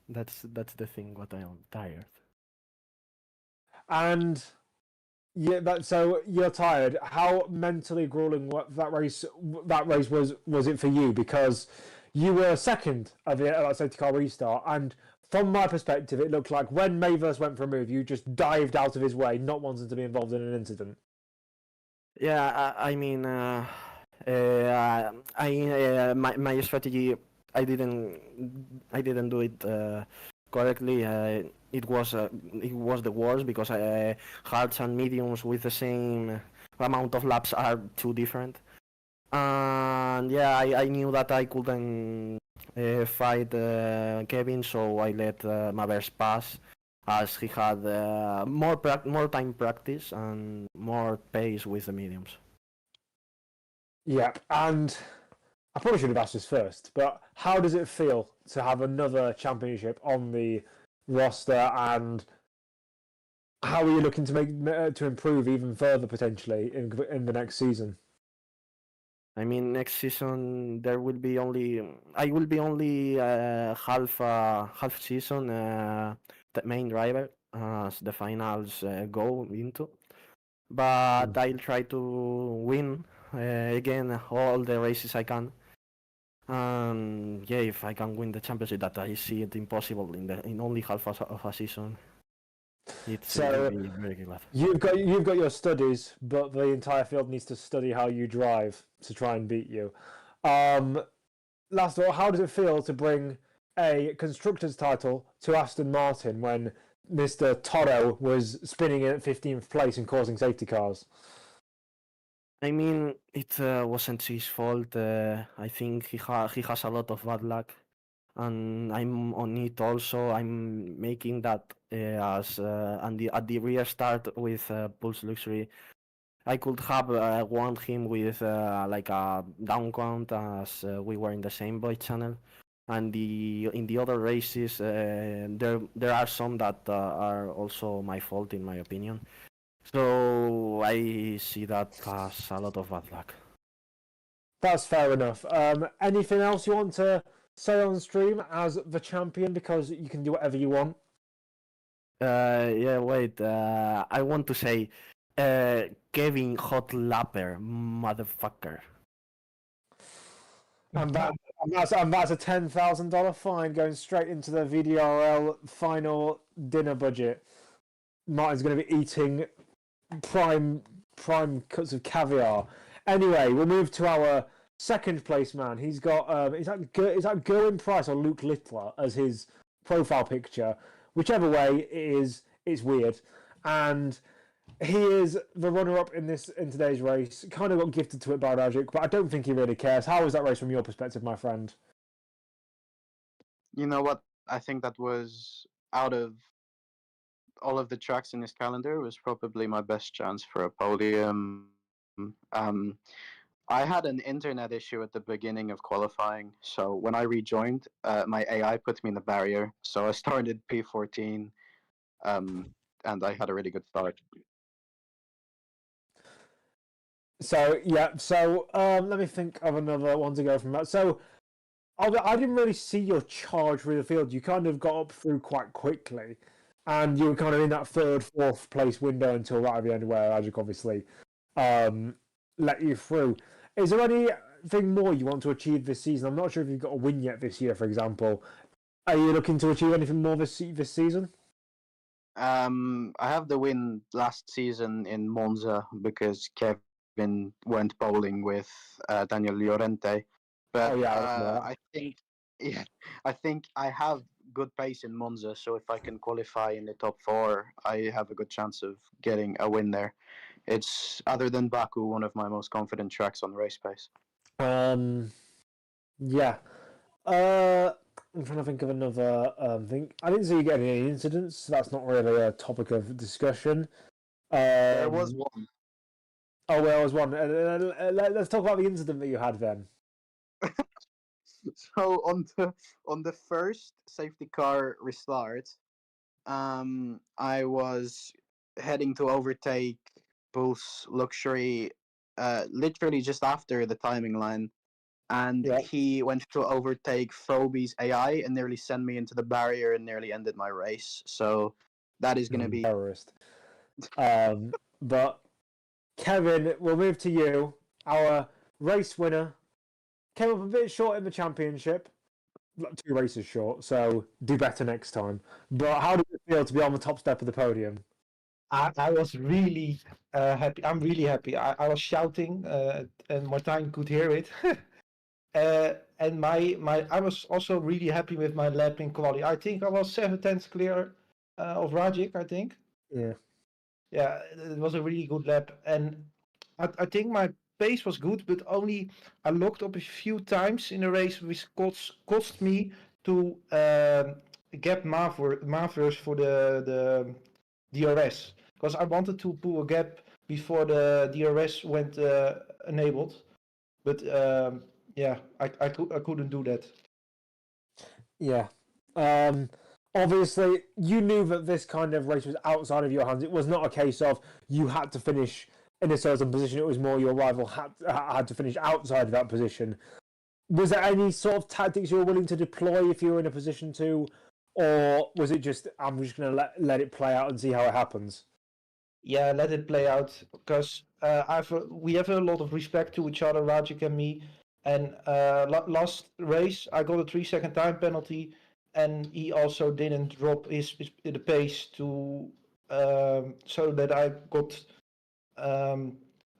That's the thing. What I am tired. And yeah, so you're tired. How mentally grueling that race was it for you? Because you were second of the safety car restart, and from my perspective, it looked like when Mayverse went for a move, you just dived out of his way, not wanting to be involved in an incident. Yeah, I mean, my strategy, I didn't do it correctly. It was the worst because hards and mediums with the same amount of laps are too different. And yeah, I knew that I couldn't fight Kevin, so I let Mayverse pass, as he had more time practice and more pace with the mediums. Yep, and I probably should have asked this first, but how does it feel to have another championship on the roster, and how are you looking to improve even further potentially in the next season? I mean, next season I will be only half season the main driver as the finals go into, but I'll try to win again all the races I can. And yeah, if I can win the championship, that I see it impossible in only half of a season. It's be very glad. You've got your studies, but the entire field needs to study how you drive to try and beat you. Last of all, how does it feel to bring a constructor's title to Aston Martin when Mr. Toro was spinning in at 15th place and causing safety cars. I mean, it wasn't his fault. I think he has a lot of bad luck, and I'm on it also. I'm making that as at the rear start with Pulse Luxury. I could have warned him with like a down count as we were in the same voice channel, and in the other races there are some that are also my fault in my opinion. So I see that as a lot of bad luck. That's fair enough. Anything else you want to say on stream as the champion, because you can do whatever you want? Yeah, wait. I want to say, Kevin Hot Lapper, motherfucker. And that's a $10,000 fine going straight into the VDRL final dinner budget. Martin's going to be eating prime cuts of caviar. Anyway, we'll move to our second place man. He's got is that Gerwin Price or Luke Littler as his profile picture? Whichever way it is, it's weird. And he is the runner-up in today's race. Kind of got gifted to it by Rajic, but I don't think he really cares. How was that race from your perspective, my friend? You know what? I think that was, out of all of the tracks in his calendar, was probably my best chance for a podium. I had an internet issue at the beginning of qualifying, so when I rejoined, my AI put me in the barrier. So I started P14, and I had a really good start. So yeah, let me think of another one to go from that. So I didn't really see your charge through the field. You kind of got up through quite quickly, and you were kind of in that third, fourth place window until right at the end, where Ajic obviously let you through. Is there anything more you want to achieve this season? I'm not sure if you've got a win yet this year, for example. Are you looking to achieve anything more this season? I have the win last season in Monza because Kevin went bowling with Daniel Llorente. But I think I think I have good pace in Monza, so if I can qualify in the top 4, I have a good chance of getting a win there. It's, other than Baku, one of my most confident tracks on race pace. Yeah. I'm trying to think of another thing. I didn't see you get any incidents, so that's not really a topic of discussion. There was one. Oh, well, there was one. Let's talk about the incident that you had then. So on the first safety car restart, I was heading to overtake Pulse Luxury, literally just after the timing line, and he went to overtake Phobe's AI and nearly sent me into the barrier and nearly ended my race. So that is going to be terrorist. But Kevin, we'll move to you. Our race winner came up a bit short in the championship. 2 races short, so do better next time. But how did it feel to be on the top step of the podium? I was really happy. I'm really happy. I was shouting, and Martijn could hear it. And I was also really happy with my lap in quali. I think I was 7/10 clear of Rajic, I think. Yeah. Yeah, it was a really good lap. And I think my pace was good, but only I locked up a few times in the race, which cost me to gap Mavers for the DRS. Because I wanted to pull a gap before the DRS went enabled. But yeah, I couldn't do that. Yeah. Obviously, you knew that this kind of race was outside of your hands. It was not a case of you had to finish in a certain position. It was more your rival had to finish outside of that position. Was there any sort of tactics you were willing to deploy if you were in a position to, or was it just, I'm just going to let it play out and see how it happens? Yeah, let it play out, because we have a lot of respect to each other, Rajic and me. And last race, I got a 3-second time penalty, and he also didn't drop the pace to so that I got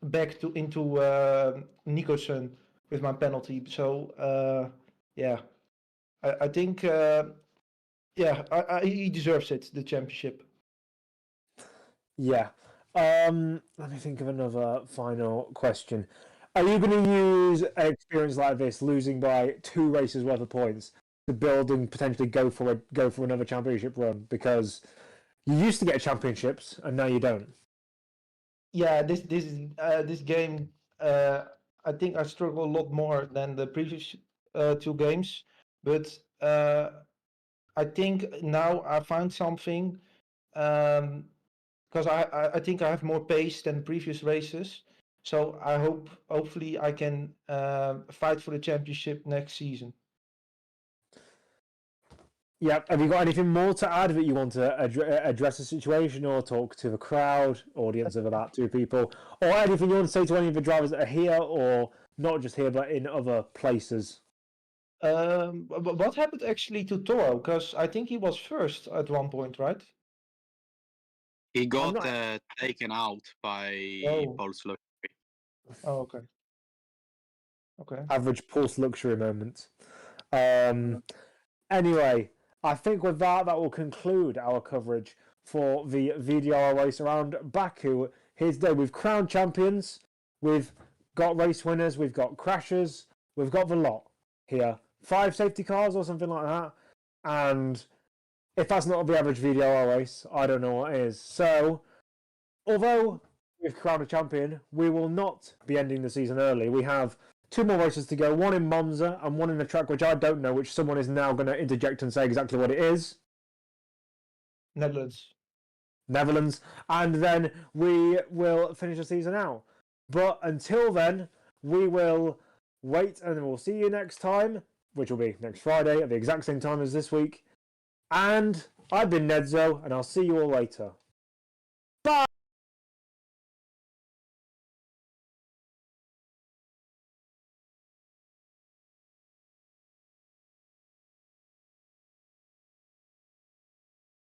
back into Nicholson with my penalty. So yeah, I think, he deserves it, the championship. Yeah. Let me think of another final question. Are you going to use an experience like this, losing by 2 races worth of points, to build and potentially go for another championship run? Because you used to get championships and now you don't. Yeah, this game, I think I struggle a lot more than the previous 2 games, but I think now I found something, because I think I have more pace than previous races. So I hopefully I can fight for the championship next season. Yeah. Have you got anything more to add that you want to address the situation or talk to the crowd, audience of about 2 people, or anything you want to say to any of the drivers that are here, or not just here but in other places? What happened actually to Toro? Because I think he was first at one point, right? He got taken out by Pulse Luxury. Oh, okay. Okay. Average Pulse Luxury moment. Anyway, I think with that will conclude our coverage for the VDRL race around Baku. Here today, we've crowned champions, we've got race winners, we've got crashers, we've got the lot here. 5 safety cars or something like that. And if that's not the average VDRL race, I don't know what is. So, although we've crowned a champion, we will not be ending the season early. We have 2 more races to go, one in Monza and one in a track which I don't know, which someone is now going to interject and say exactly what it is. Netherlands. And then we will finish the season out. But until then, we will wait and we'll see you next time, which will be next Friday at the exact same time as this week. And I've been Nedzo, and I'll see you all later.